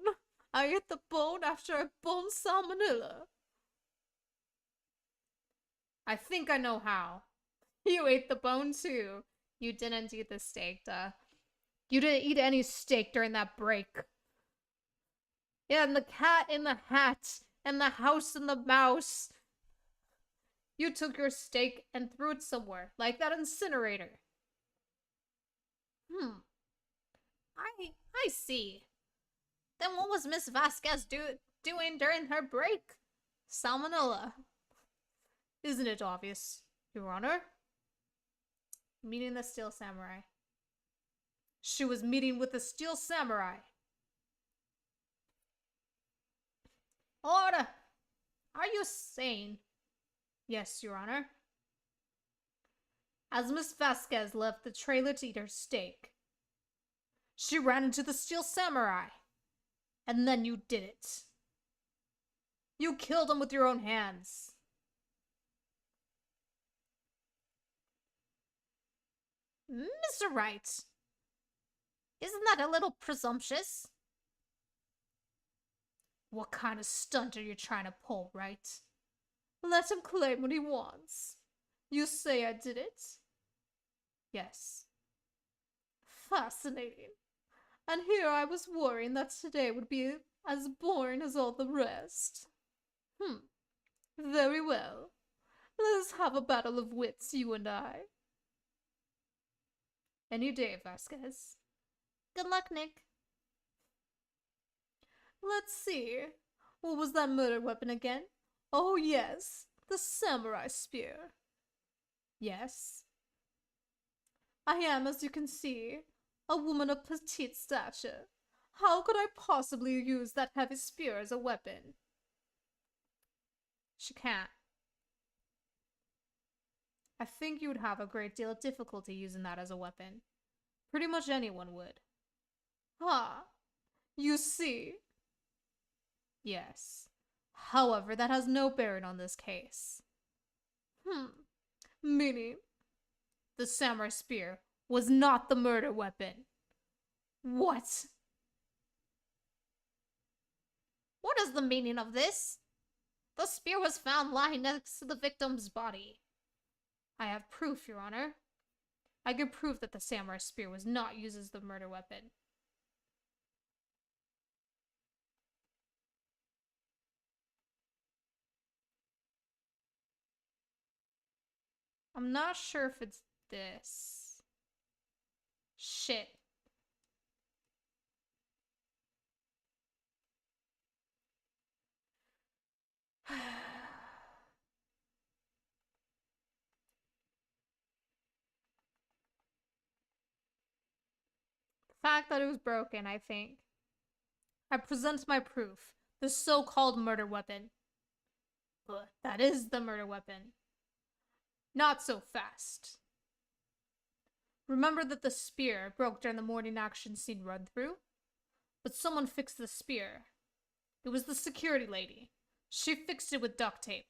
I ate the bone after I boned salmonella. I think I know how. You ate the bone too. You didn't eat the steak, duh. You didn't eat any steak during that break. Yeah, and the cat in the hat, and the house and the mouse. You took your steak and threw it somewhere, like that incinerator. I see. Then what was Miss Vasquez doing during her break? Salmonella. Isn't it obvious, Your Honor? Meeting the Steel Samurai. She was meeting with the Steel Samurai. Order! Are you sane? Yes, Your Honor. As Miss Vasquez left the trailer to eat her steak, She ran into the Steel Samurai. And then you did it. You killed him with your own hands. Mr. Wright, isn't that a little presumptuous? What kind of stunt are you trying to pull, Wright? Let him claim what he wants. You say I did it? Yes. Fascinating. And here I was worrying that today would be as boring as all the rest. Very well. Let us have a battle of wits, you and I. Any day, Vasquez. Good luck, Nick. Let's see. What was that murder weapon again? Oh, yes. The samurai spear. Yes. I am, as you can see, a woman of petite stature. How could I possibly use that heavy spear as a weapon? She can't. I think you would have a great deal of difficulty using that as a weapon. Pretty much anyone would. Ah, you see. Yes. However, that has no bearing on this case. Meaning, the samurai spear was not the murder weapon. What? What is the meaning of this? The spear was found lying next to the victim's body. I have proof, Your Honor. I can prove that the samurai spear was not used as the murder weapon. I'm not sure if it's this. Shit. The fact that it was broken, I think. I present my proof. The so-called murder weapon. But that is the murder weapon. Not so fast. Remember that the spear broke during the morning action scene run-through? But someone fixed the spear. It was the security lady. She fixed it with duct tape.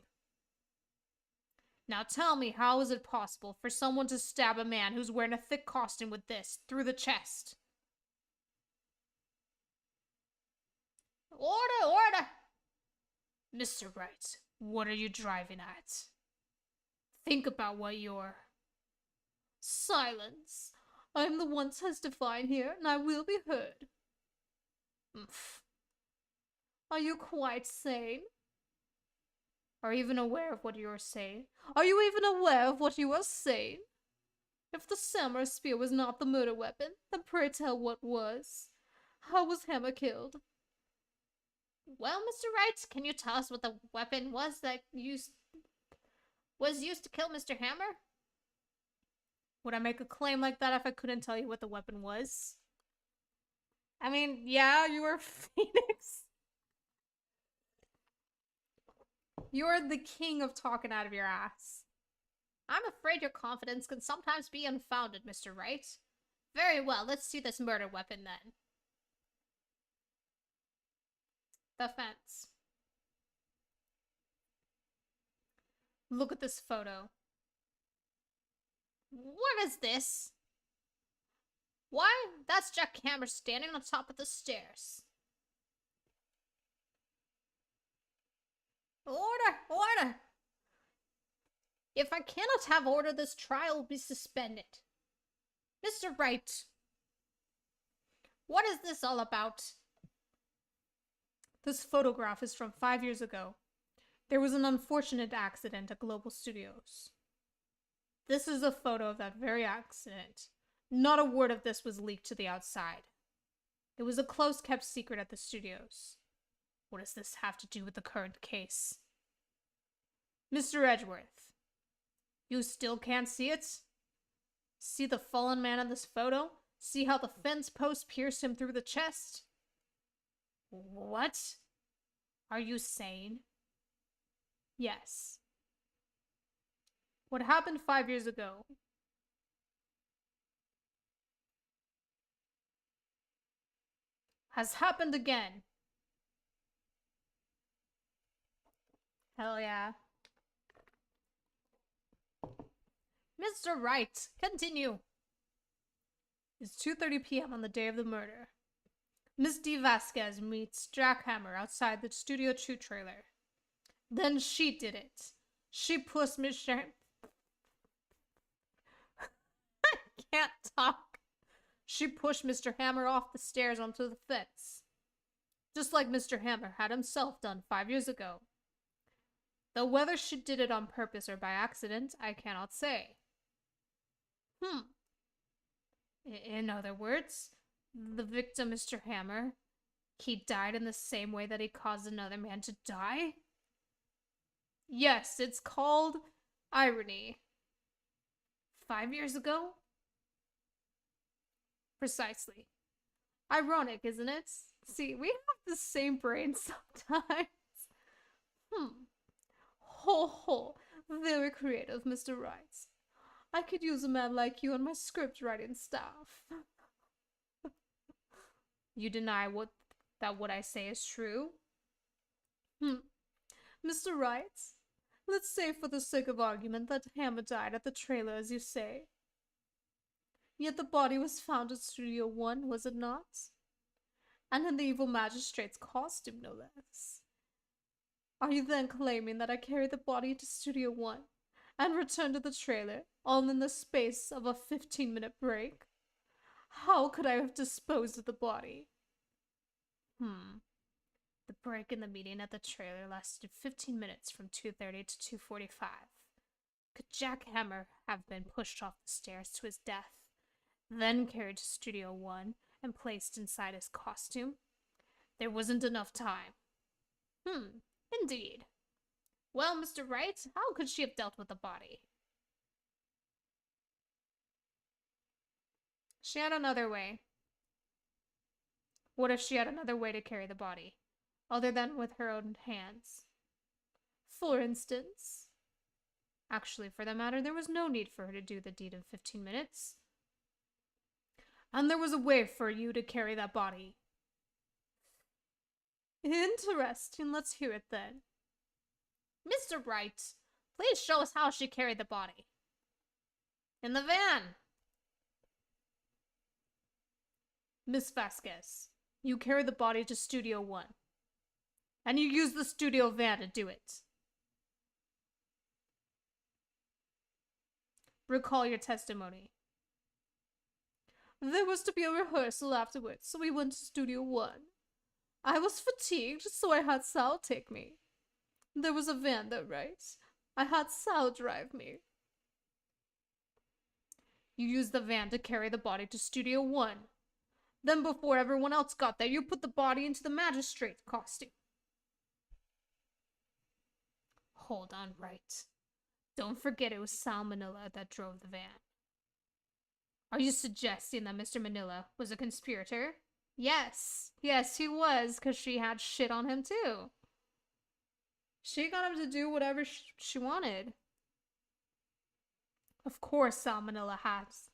Now tell me, how is it possible for someone to stab a man who's wearing a thick costume with this through the chest? Order, order! Mr. Wright, what are you driving at? Think about what you're... Silence. I'm the one testifying here, and I will be heard. Are you quite sane? Are you even aware of what you are saying? Are you even aware of what you are saying? If the samurai spear was not the murder weapon, then pray tell what was. How was Hammer killed? Well, Mr. Wright, can you tell us what the weapon was that was used to kill Mr. Hammer? Would I make a claim like that if I couldn't tell you what the weapon was? I mean, yeah, you are Phoenix. You're the king of talking out of your ass. I'm afraid your confidence can sometimes be unfounded, Mr. Wright. Very well, let's see this murder weapon then. The fence. Look at this photo. What is this? Why, that's Jack Hammer standing on top of the stairs. Order! Order! If I cannot have order, this trial will be suspended. Mr. Wright, what is this all about? This photograph is from 5 years ago. There was an unfortunate accident at Global Studios. This is a photo of that very accident. Not a word of this was leaked to the outside. It was a close-kept secret at the studios. What does this have to do with the current case? Mr. Edgeworth, you still can't see it? See the fallen man in this photo? See how the fence post pierced him through the chest? What? Are you sane? Yes. What happened 5 years ago has happened again. Hell yeah. Mr. Wright, continue. It's 2:30 p.m. on the day of the murder. Miss D. Vasquez meets Jack Hammer outside the Studio 2 trailer. Then she did it. She pushed Mr. I can't talk. She pushed Mr. Hammer off the stairs onto the fence, just like Mr. Hammer had himself done 5 years ago. Though whether she did it on purpose or by accident, I cannot say. In other words, the victim, Mr. Hammer, he died in the same way that he caused another man to die? Yes, it's called irony. 5 years ago? Precisely. Ironic, isn't it? See, we have the same brain sometimes. Ho, very creative, Mr. Wright. I could use a man like you on my script writing staff. You deny that what I say is true? Mr. Wright, let's say for the sake of argument that Hammer died at the trailer, as you say. Yet the body was found at Studio 1, was it not? And in the evil magistrate's costume, no less. Are you then claiming that I carried the body to Studio 1 and returned to the trailer, all in the space of a 15-minute break? How could I have disposed of the body? The break in the meeting at the trailer lasted 15 minutes from 2:30 to 2:45. Could Jack Hammer have been pushed off the stairs to his death, then carried to Studio 1 and placed inside his costume? There wasn't enough time. Indeed. Well, Mr. Wright, how could she have dealt with the body? She had another way. What if she had another way to carry the body, other than with her own hands? For instance? Actually, for that matter, there was no need for her to do the deed in 15 minutes. And there was a way for you to carry that body. Interesting. Let's hear it then. Mr. Wright, please show us how she carried the body. In the van. Miss Vasquez, you carried the body to Studio 1. And you used the studio van to do it. Recall your testimony. There was to be a rehearsal afterwards, so we went to Studio 1. I was fatigued, so I had Sal take me. There was a van there, right? I had Sal drive me. You used the van to carry the body to Studio 1. Then before everyone else got there, you put the body into the magistrate costume. Hold on, Wright. Don't forget it was Sal Manila that drove the van. Are you suggesting that Mr. Manila was a conspirator? Yes, he was, because she had shit on him too. She got him to do whatever she wanted. Of course Sal Manila has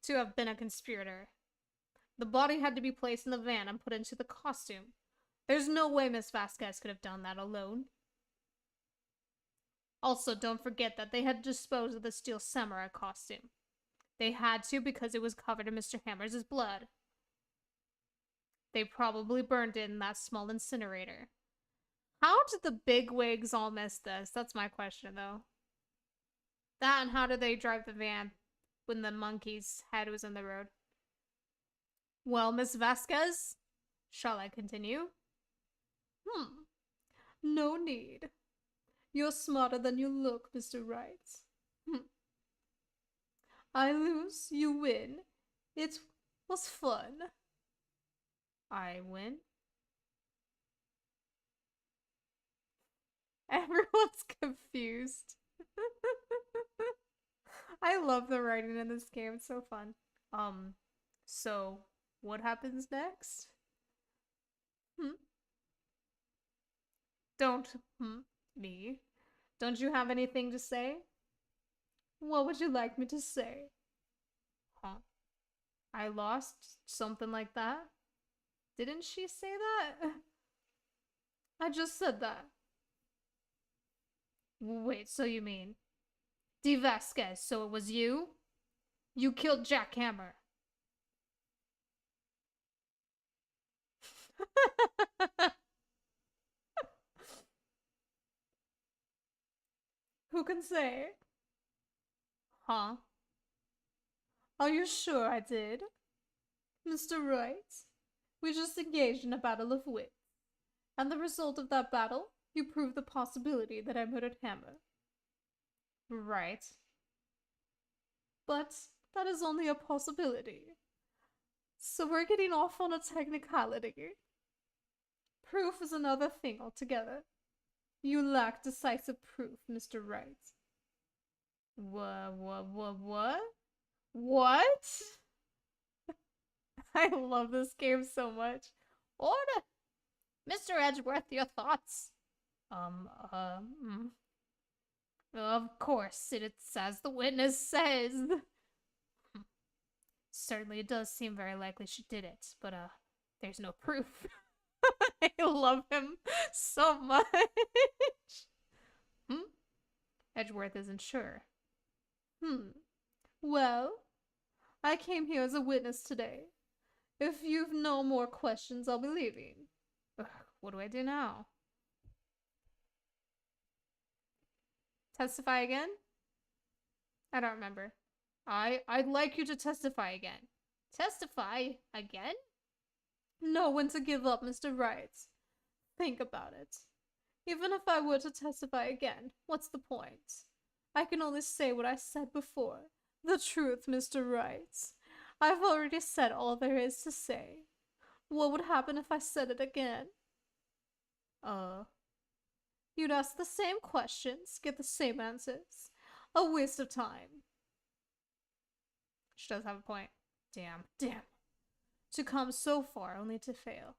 to have been a conspirator. The body had to be placed in the van and put into the costume. There's no way Miss Vasquez could have done that alone. Also, don't forget that they had disposed of the steel samurai costume. They had to because it was covered in Mr. Hammer's blood. They probably burned it in that small incinerator. How did the bigwigs all miss this? That's my question, though. That and how did they drive the van when the monkey's head was in the road? Well, Miss Vasquez, shall I continue? No need. You're smarter than you look, Mr. Wright. I lose, you win. It was fun. I win. Everyone's confused. I love the writing in this game. It's so fun. So what happens next? Don't me. Don't you have anything to say? What would you like me to say? I lost? Something like that? Didn't she say that? I just said that. Wait, so you mean D. Vasquez, so it was you? You killed Jack Hammer. Who can say? Huh? Are you sure I did? Mr. Wright, we just engaged in a battle of wits. And the result of that battle, you proved the possibility that I murdered Hammer. Right. But that is only a possibility. So we're getting off on a technicality. Proof is another thing altogether. You lack decisive proof, Mr. Wright. What? What? I love this game so much. Order! Mr. Edgeworth, your thoughts? Of course, it's as the witness says. Certainly it does seem very likely she did it, but, there's no proof. I love him so much. Edgeworth isn't sure. Well, I came here as a witness today. If you've no more questions, I'll be leaving. Ugh, what do I do now? Testify again? I don't remember. I'd like you to testify again. Testify again? Know when to give up, Mr. Wright. Think about it. Even if I were to testify again, what's the point? I can only say what I said before. The truth, Mr. Wright. I've already said all there is to say. What would happen if I said it again? You'd ask the same questions, get the same answers. A waste of time. She does have a point. Damn. To come so far only to fail.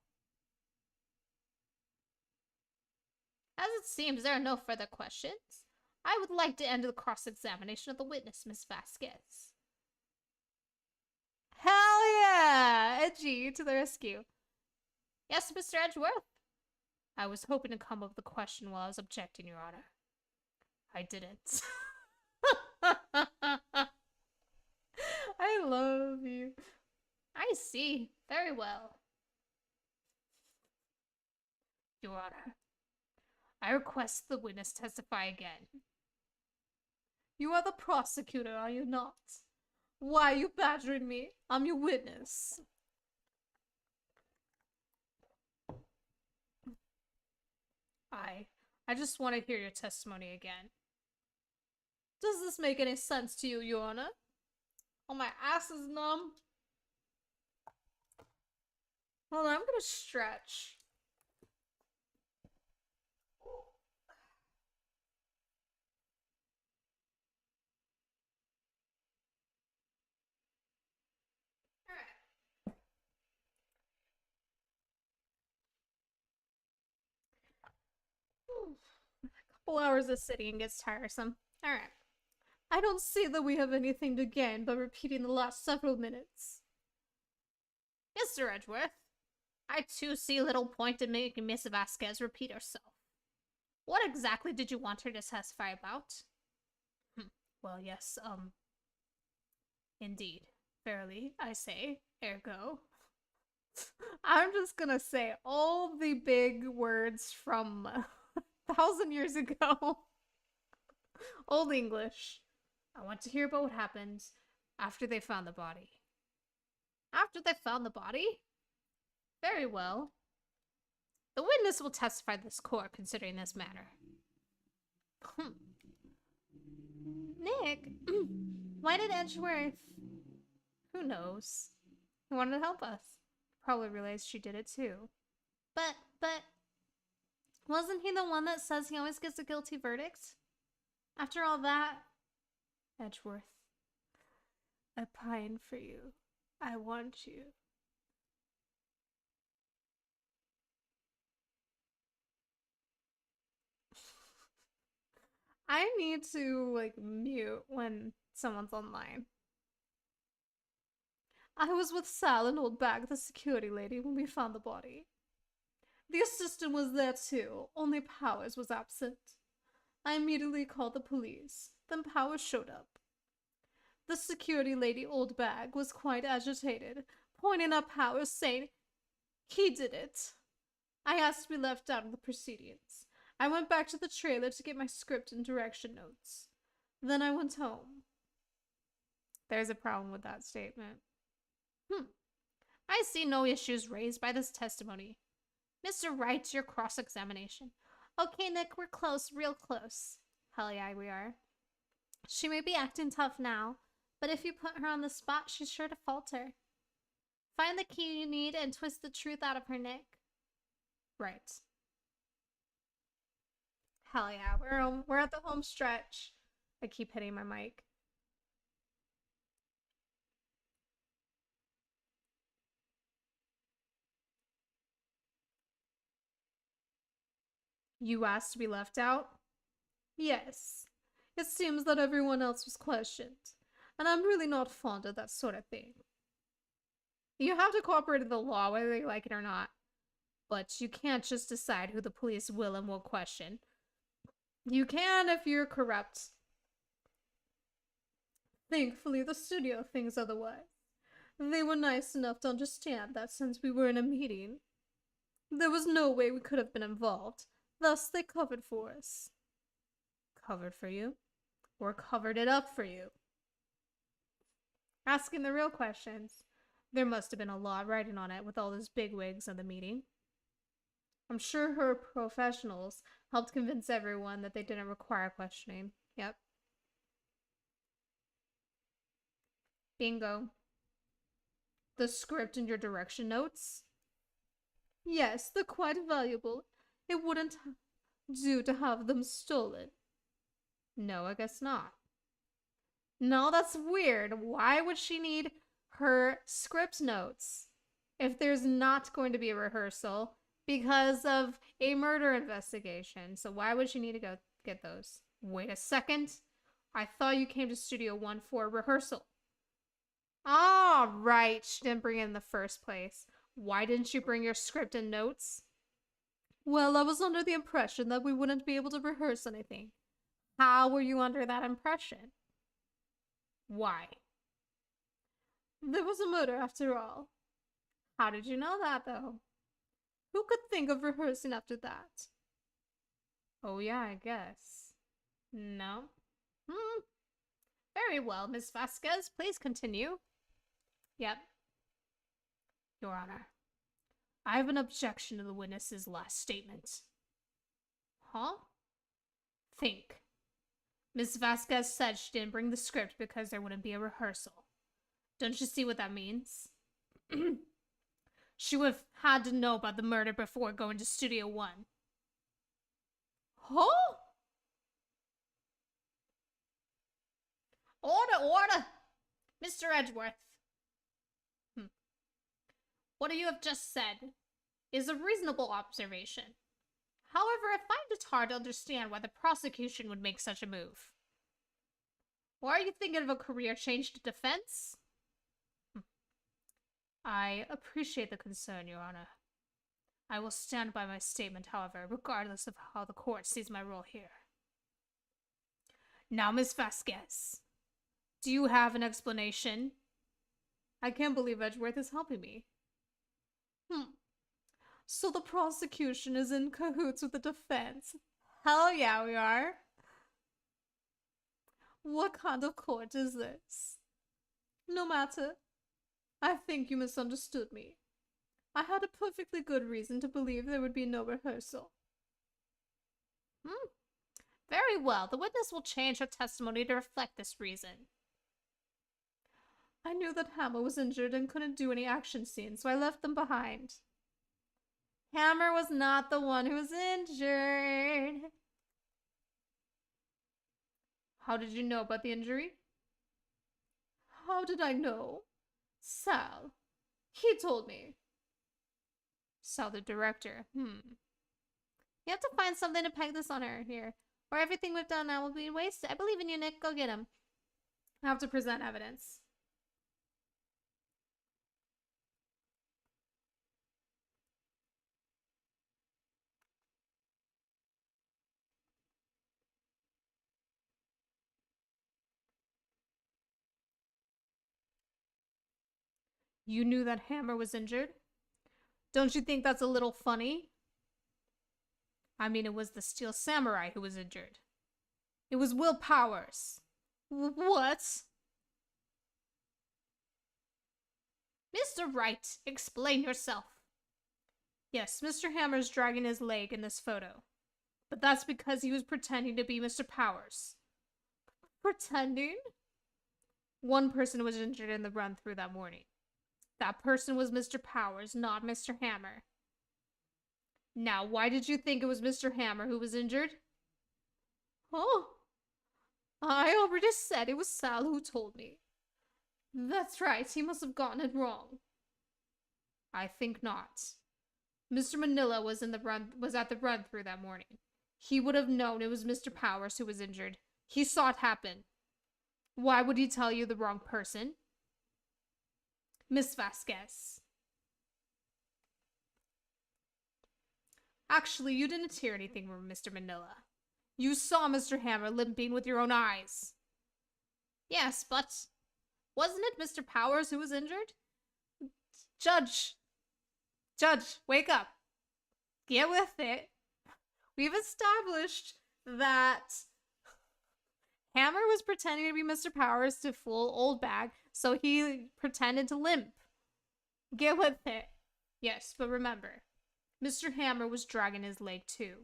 As it seems there are no further questions, I would like to end the cross-examination of the witness, Miss Vasquez. Hell yeah! Edgy to the rescue. Yes, Mr. Edgeworth? I was hoping to come up with a question while I was objecting, Your Honor. I didn't. I love you. I see. Very well. Your Honor, I request the witness testify again. You are the prosecutor, are you not? Why are you badgering me? I'm your witness. I just want to hear your testimony again. Does this make any sense to you, Your Honor? Oh, my ass is numb. Hold on, I'm gonna stretch. A couple hours of sitting gets tiresome. Alright. I don't see that we have anything to gain by repeating the last several minutes. Mr. Edgeworth, I too see little point in making Miss Vasquez repeat herself. What exactly did you want her to testify about? Well, yes, indeed. Fairly, I say, ergo. I'm just gonna say all the big words from 1,000 years ago. Old English. I want to hear about what happened after they found the body. After they found the body? Very well. The witness will testify to this court considering this matter. Nick, why did Edgeworth? Who knows? He wanted to help us. Probably realized she did it too. But, wasn't he the one that says he always gets a guilty verdict? After all that, Edgeworth, I pine for you. I want you. I need to, mute when someone's online. I was with Sal and Old Bag, the security lady, when we found the body. The assistant was there too, only Powers was absent. I immediately called the police. Then Powers showed up. The security lady, Old Bag, was quite agitated, pointing at Powers, saying he did it. I asked to be left out of the proceedings. I went back to the trailer to get my script and direction notes. Then I went home. There's a problem with that statement. I see no issues raised by this testimony. Mr. Wright, your cross-examination. Okay, Nick, we're close, real close. Hell yeah, we are. She may be acting tough now, but if you put her on the spot, she's sure to falter. Find the key you need and twist the truth out of her, Nick. Right. Hell yeah, we're at the home stretch. I keep hitting my mic. You asked to be left out? Yes. It seems that everyone else was questioned, and I'm really not fond of that sort of thing. You have to cooperate with the law whether you like it or not, but you can't just decide who the police will and won't question. You can if you're corrupt. Thankfully, the studio thinks otherwise. They were nice enough to understand that since we were in a meeting, there was no way we could have been involved. Thus, they covered for us. Covered for you? Or covered it up for you? Asking the real questions. There must have been a lot writing on it with all those bigwigs in the meeting. I'm sure her professionals helped convince everyone that they didn't require questioning. Yep. Bingo. The script and your direction notes? Yes, they're quite valuable. It wouldn't do to have them stolen. No, I guess not. No, that's weird. Why would she need her script notes if there's not going to be a rehearsal because of a murder investigation? So why would she need to go get those? Wait a second. I thought you came to Studio 1 for a rehearsal. Ah, right. She didn't bring it in the first place. Why didn't you bring your script and notes? Well, I was under the impression that we wouldn't be able to rehearse anything. How were you under that impression? Why? There was a murder after all. How did you know that, though? Who could think of rehearsing after that? Oh yeah, I guess. No? Very well, Miss Vasquez. Please continue. Yep. Your Honor, I have an objection to the witness's last statement. Huh? Think. Miss Vasquez said she didn't bring the script because there wouldn't be a rehearsal. Don't you see what that means? She would have had to know about the murder before going to Studio 1. Huh? Order! Mr. Edgeworth. What you have just said is a reasonable observation. However, I find it hard to understand why the prosecution would make such a move. Or are you thinking of a career change to defense? I appreciate the concern, Your Honor. I will stand by my statement, however, regardless of how the court sees my role here. Now, Miss Vasquez, do you have an explanation? I can't believe Edgeworth is helping me. So the prosecution is in cahoots with the defense. Hell yeah, we are. What kind of court is this? No matter. I think you misunderstood me. I had a perfectly good reason to believe there would be no rehearsal. Very well. The witness will change her testimony to reflect this reason. I knew that Hammer was injured and couldn't do any action scenes, so I left them behind. Hammer was not the one who was injured. How did you know about the injury? How did I know? Sal. He told me. Sal, the director. You have to find something to peg this on her here, or everything we've done now will be wasted. I believe in you, Nick. Go get him. I have to present evidence. You knew that Hammer was injured? Don't you think that's a little funny? I mean, it was the Steel Samurai who was injured. It was Will Powers. What? Mr. Wright, explain yourself. Yes, Mr. Hammer's dragging his leg in this photo. But that's because he was pretending to be Mr. Powers. Pretending? One person was injured in the run-through that morning. That person was Mr. Powers, not Mr. Hammer. Now, why did you think it was Mr. Hammer who was injured? Oh, I already said it was Sal who told me. That's right, he must have gotten it wrong. I think not. Mr. Manila was at the run-through that morning. He would have known it was Mr. Powers who was injured. He saw it happen. Why would he tell you the wrong person? Miss Vasquez. Actually, you didn't hear anything from Mr. Manila. You saw Mr. Hammer limping with your own eyes. Yes, but wasn't it Mr. Powers who was injured? Judge, wake up. Get with it. We've established that Hammer was pretending to be Mr. Powers to fool Old Bag, so he pretended to limp. Get with it. Yes, but remember, Mr. Hammer was dragging his leg too.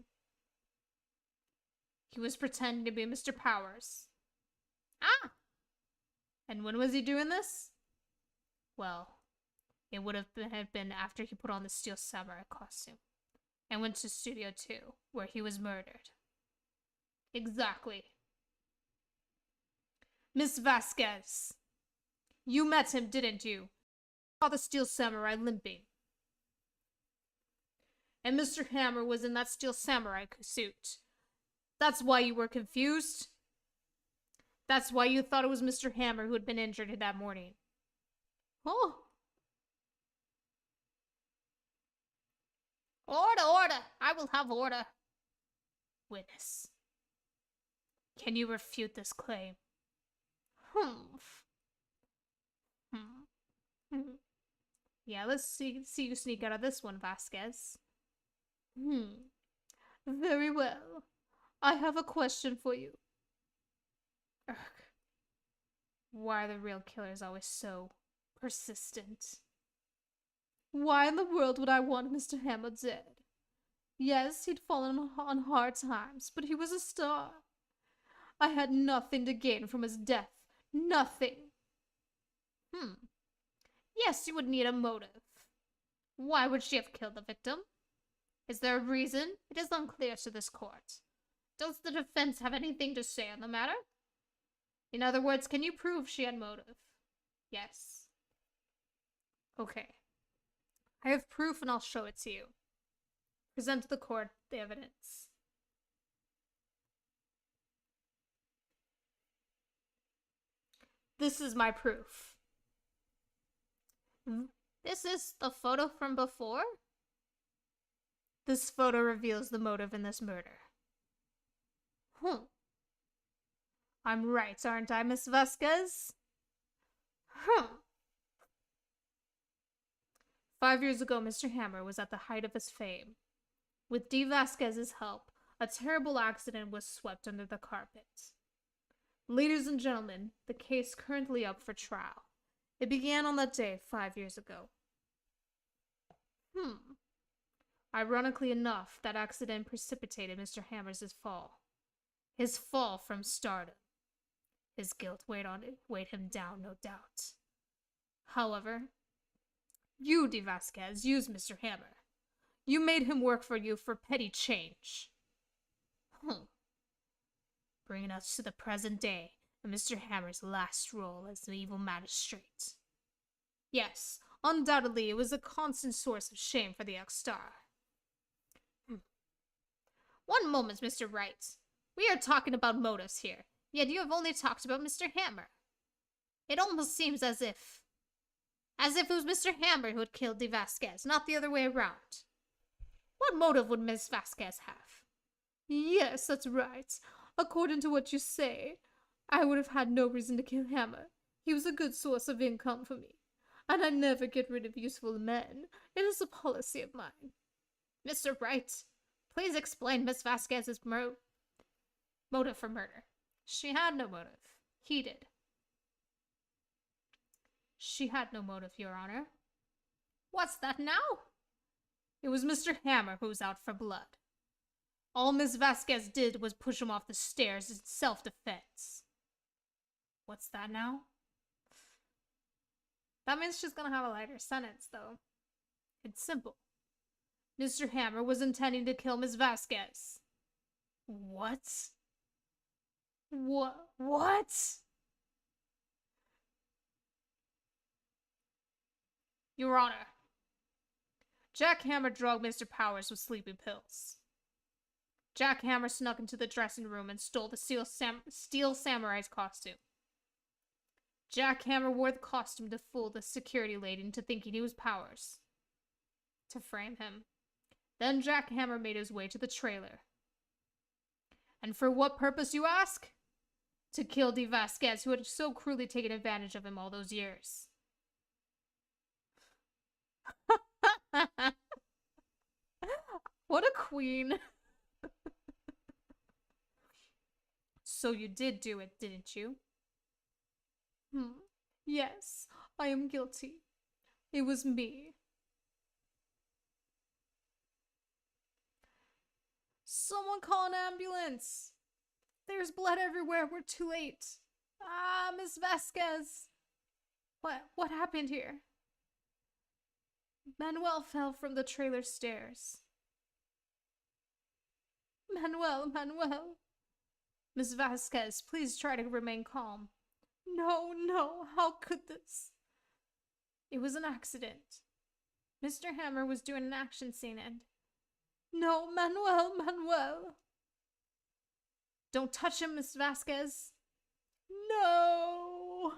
He was pretending to be Mr. Powers. Ah! And when was he doing this? Well, it would have been after he put on the Steel Samurai costume and went to Studio 2, where he was murdered. Exactly. Miss Vasquez, you met him, didn't you? Saw the Steel Samurai limping. And Mr. Hammer was in that Steel Samurai suit. That's why you were confused? That's why you thought it was Mr. Hammer who had been injured that morning. Oh. Order! I will have order. Witness. Can you refute this claim? Yeah, let's see you sneak out of this one, Vasquez. Very well. I have a question for you. Ugh. Why are the real killers always so persistent? Why in the world would I want Mr. Hammer dead? Yes, he'd fallen on hard times, but he was a star. I had nothing to gain from his death. Nothing. Yes, you would need a motive. Why would she have killed the victim? Is there a reason? It is unclear to this court. Does the defense have anything to say on the matter? In other words, can you prove she had motive? Yes. Okay. I have proof and I'll show it to you. Present to the court the evidence. This is my proof. This is the photo from before? This photo reveals the motive in this murder. I'm right, aren't I, Miss Vasquez? 5 years ago, Mr. Hammer was at the height of his fame. With D. Vasquez's help, a terrible accident was swept under the carpet. Ladies and gentlemen, the case currently up for trial. It began on that day 5 years ago. Ironically enough, that accident precipitated Mr. Hammer's fall. His fall from stardom. His guilt weighed him down, no doubt. However, you, De Vasquez, used Mr. Hammer. You made him work for you for petty change. Bringing us to the present day and Mr. Hammer's last role as an evil magistrate. Yes, undoubtedly it was a constant source of shame for the ex-star. One moment, Mr. Wright. We are talking about motives here, yet you have only talked about Mr. Hammer. It almost seems as if it was Mr. Hammer who had killed De Vasquez, not the other way around. What motive would Miss Vasquez have? Yes, that's right. According to what you say, I would have had no reason to kill Hammer. He was a good source of income for me. and I never get rid of useful men. It is a policy of mine. Mr. Wright, please explain Miss Vasquez's motive for murder. She had no motive. He did. She had no motive, Your Honor. What's that now? It was Mr. Hammer who was out for blood. All Miss Vasquez did was push him off the stairs in self-defense. What's that now? That means she's gonna have a lighter sentence, though. It's simple. Mr. Hammer was intending to kill Miss Vasquez. What? What? Your Honor, Jack Hammer drugged Mr. Powers with sleeping pills. Jack Hammer snuck into the dressing room and stole the Steel Samurai's costume. Jack Hammer wore the costume to fool the security lady into thinking he was Powers, to frame him. Then Jack Hammer made his way to the trailer. And for what purpose, you ask? To kill Dee Vasquez, who had so cruelly taken advantage of him all those years. What a queen. So you did do it, didn't you? Yes, I am guilty. It was me. Someone call an ambulance! There's blood everywhere, we're too late. Ah, Miss Vasquez! What happened here? Manuel fell from the trailer stairs. Manuel! Miss Vasquez, please try to remain calm. No, how could this? It was an accident. Mr. Hammer was doing an action scene and... No, Manuel! Don't touch him, Miss Vasquez. No!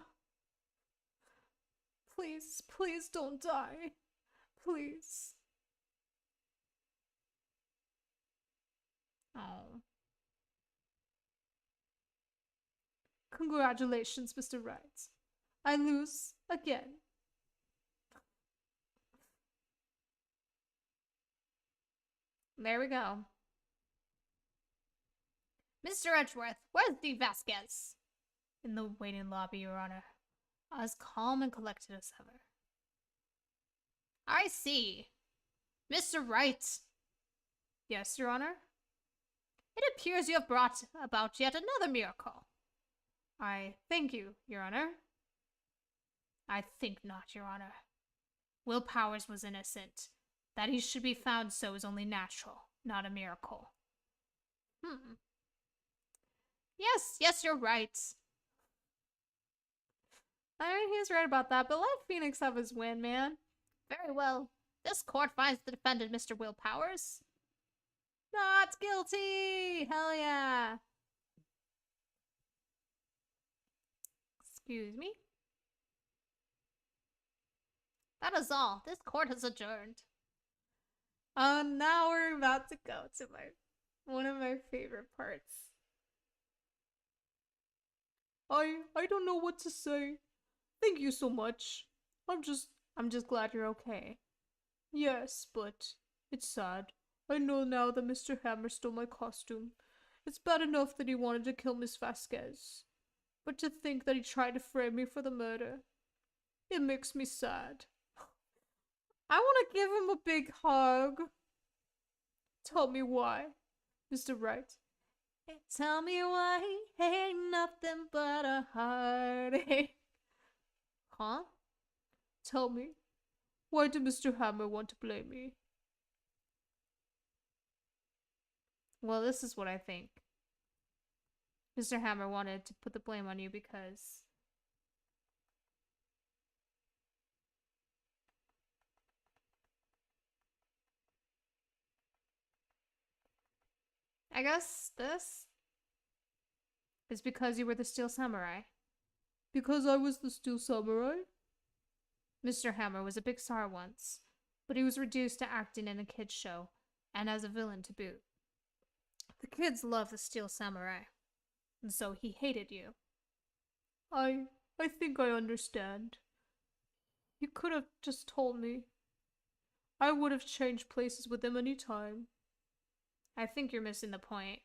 Please don't die. Please. Oh. Congratulations, Mr. Wright. I lose again. There we go. Mr. Edgeworth, where's Dee Vasquez? In the waiting lobby, Your Honor. As calm and collected as ever. I see. Mr. Wright. Yes, Your Honor? It appears you have brought about yet another miracle. I thank you, Your Honor. I think not, Your Honor. Will Powers was innocent. That he should be found so is only natural, not a miracle. Yes, you're right. I mean, he's right about that, but let Phoenix have his win, man. Very well. This court finds the defendant, Mr. Will Powers not guilty! Hell yeah! Excuse me? That is all. This court is adjourned. Now we're about to go to one of my favorite parts. I don't know what to say. Thank you so much. I'm just glad you're okay. Yes, but it's sad. I know now that Mr. Hammer stole my costume. It's bad enough that he wanted to kill Miss Vasquez. But to think that he tried to frame me for the murder, it makes me sad. I want to give him a big hug. Tell me why, Mr. Wright. Tell me why ain't nothing but a heartache. Huh? Tell me, why did Mr. Hammer want to blame me? Well, this is what I think. Mr. Hammer wanted to put the blame on you because... I guess this is because you were the Steel Samurai. Because I was the Steel Samurai? Mr. Hammer was a big star once, but he was reduced to acting in a kids' show, and as a villain to boot. The kids loved the Steel Samurai, and so he hated you. I think I understand. You could have just told me. I would have changed places with him any time. I think you're missing the point.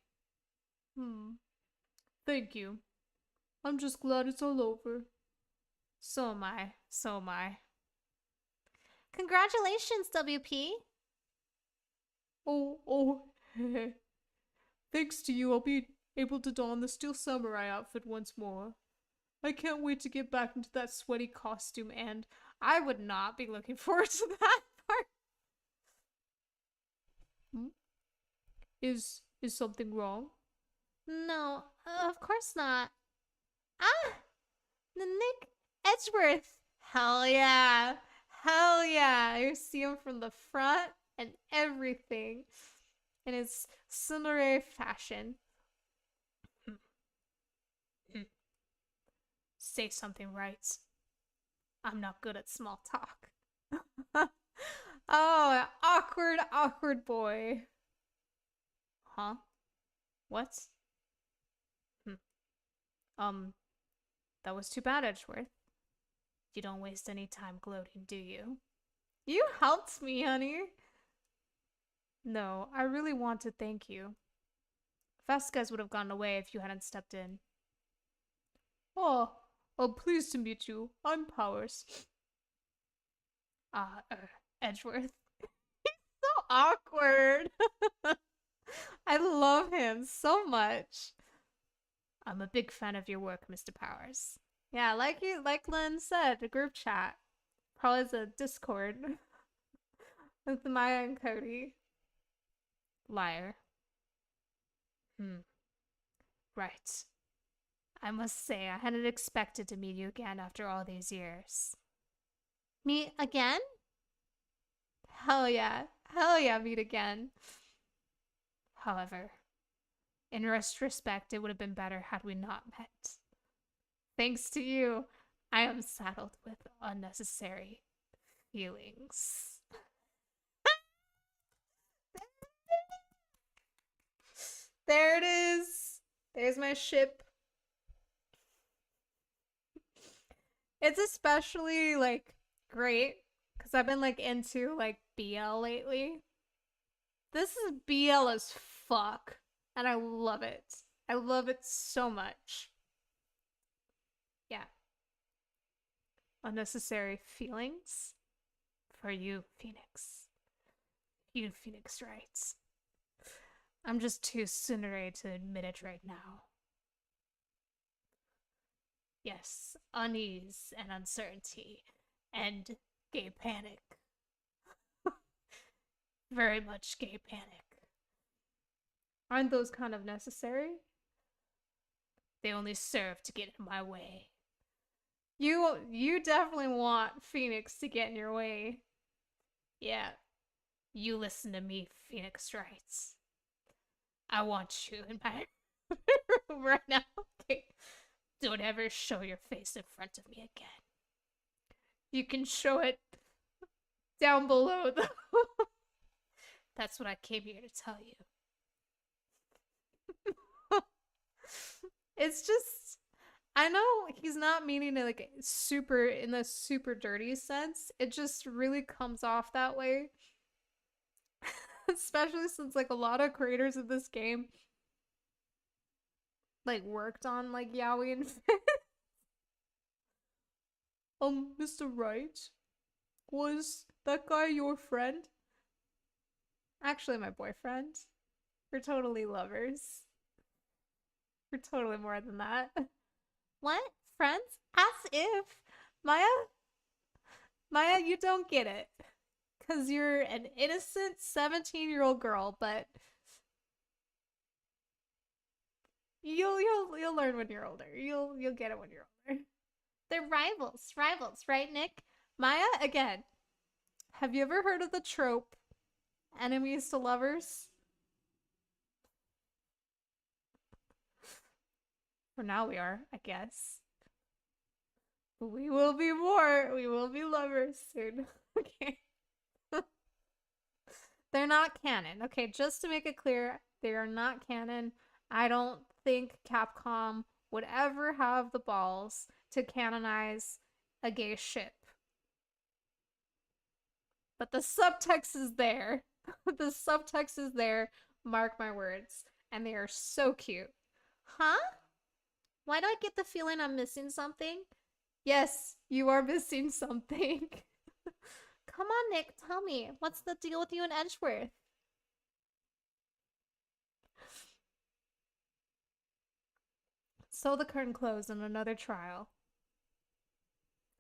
Thank you. I'm just glad it's all over. So am I. So am I. Congratulations, WP. Oh, thanks to you, I'll be able to don the Steel Samurai outfit once more. I can't wait to get back into that sweaty costume, and I would not be looking forward to that part. Is something wrong? No, of course not. Ah! Nick Edgeworth. Hell yeah. Hell yeah. You see him from the front and everything in his tsundere fashion. Say something, right? I'm not good at small talk. Oh, awkward boy. Huh? What? That was too bad, Edgeworth. You don't waste any time gloating, do you? You helped me, honey. No, I really want to thank you. Vasquez would have gone away if you hadn't stepped in. Oh, pleased to meet you. I'm Powers. Edgeworth. He's so awkward. I love him so much. I'm a big fan of your work, Mr. Powers. Yeah, like Len said, a group chat. Probably the Discord with Maya and Cody. Liar. Right. I must say, I hadn't expected to meet you again after all these years. Meet again? Hell yeah, meet again. However, in retrospect, it would have been better had we not met. Thanks to you, I am saddled with unnecessary feelings. There it is. There's my ship. It's especially, like, great because I've been, like, into, like, BL lately. This is BL as fuck, and I love it. I love it so much. Yeah. Unnecessary feelings? For you, Phoenix. You, Phoenix Wright. I'm just too tsundere to admit it right now. Yes, unease and uncertainty and gay panic. Very much gay panic. Aren't those kind of necessary? They only serve to get in my way. You definitely want Phoenix to get in your way. Yeah. You listen to me, Phoenix Wright. I want you in my room right now. Okay. Don't ever show your face in front of me again. You can show it down below, though. That's what I came here to tell you. It's just, I know he's not meaning it like super in the super dirty sense. It just really comes off that way. Especially since like a lot of creators of this game like worked on like yaoi and Mr. Wright, was that guy your friend? Actually, my boyfriend. We're totally lovers. We're totally more than that. What? Friends? As if. Maya, you don't get it. Because you're an innocent 17-year-old girl, but you'll learn when you're older. You'll get it when you're older. They're rivals, right, Nick? Maya, again, have you ever heard of the trope enemies to lovers? For now we are, I guess. We will be more. We will be lovers soon. Okay. They're not canon. Okay, just to make it clear, they are not canon. I don't think Capcom would ever have the balls to canonize a gay ship. But the subtext is there. The subtext is there. Mark my words. And they are so cute. Huh? Why do I get the feeling I'm missing something? Yes, you are missing something. Come on, Nick, tell me. What's the deal with you and Edgeworth? So the curtain closed on another trial.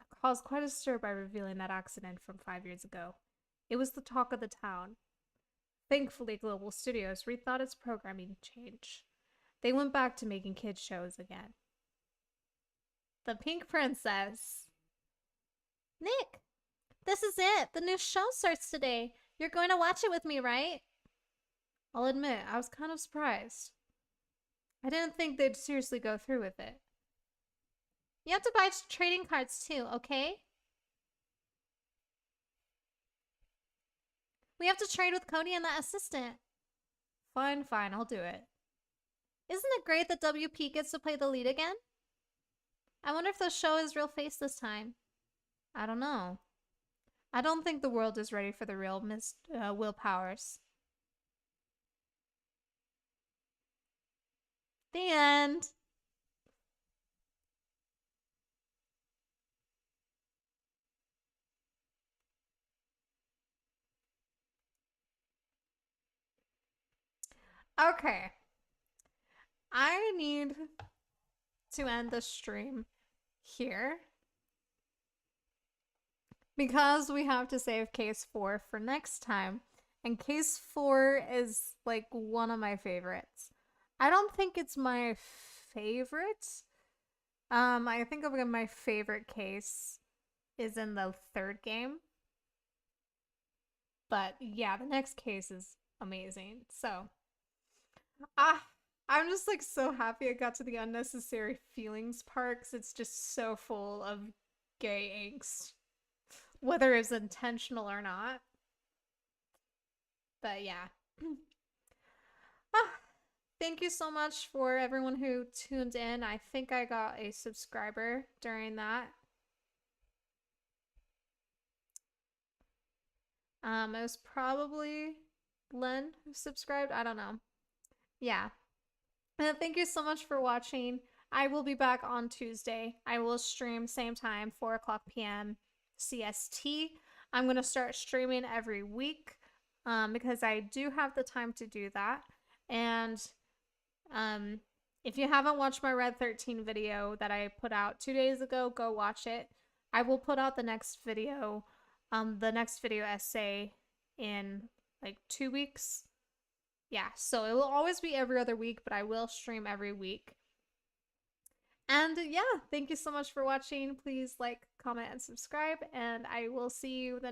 I caused quite a stir by revealing that accident from 5 years ago. It was the talk of the town. Thankfully, Global Studios rethought its programming change. They went back to making kids shows again. The Pink Princess. Nick, this is it. The new show starts today. You're going to watch it with me, right? I'll admit, I was kind of surprised. I didn't think they'd seriously go through with it. You have to buy trading cards too, okay? We have to trade with Cody and the assistant. Fine, I'll do it. Isn't it great that WP gets to play the lead again? I wonder if the show is real face this time. I don't know. I don't think the world is ready for the real Will Powers. The end. Okay. I need to end the stream here because we have to save case 4 for next time. And case 4 is like one of my favorites. I don't think it's my favorite. I think of my favorite case is in the 3rd game. But yeah, the next case is amazing. So, I'm just like so happy I got to the unnecessary feelings part because it's just so full of gay angst, whether it's intentional or not. But yeah. Thank you so much for everyone who tuned in. I think I got a subscriber during that. It was probably Len who subscribed. I don't know. Yeah. Thank you so much for watching. I will be back on Tuesday. I will stream same time, 4 o'clock p.m. CST. I'm going to start streaming every week because I do have the time to do that. And if you haven't watched my Red 13 video that I put out 2 days ago, go watch it. I will put out the next video essay in like 2 weeks. Yeah, so it will always be every other week, but I will stream every week. And yeah, thank you so much for watching. Please like, comment, and subscribe, and I will see you the next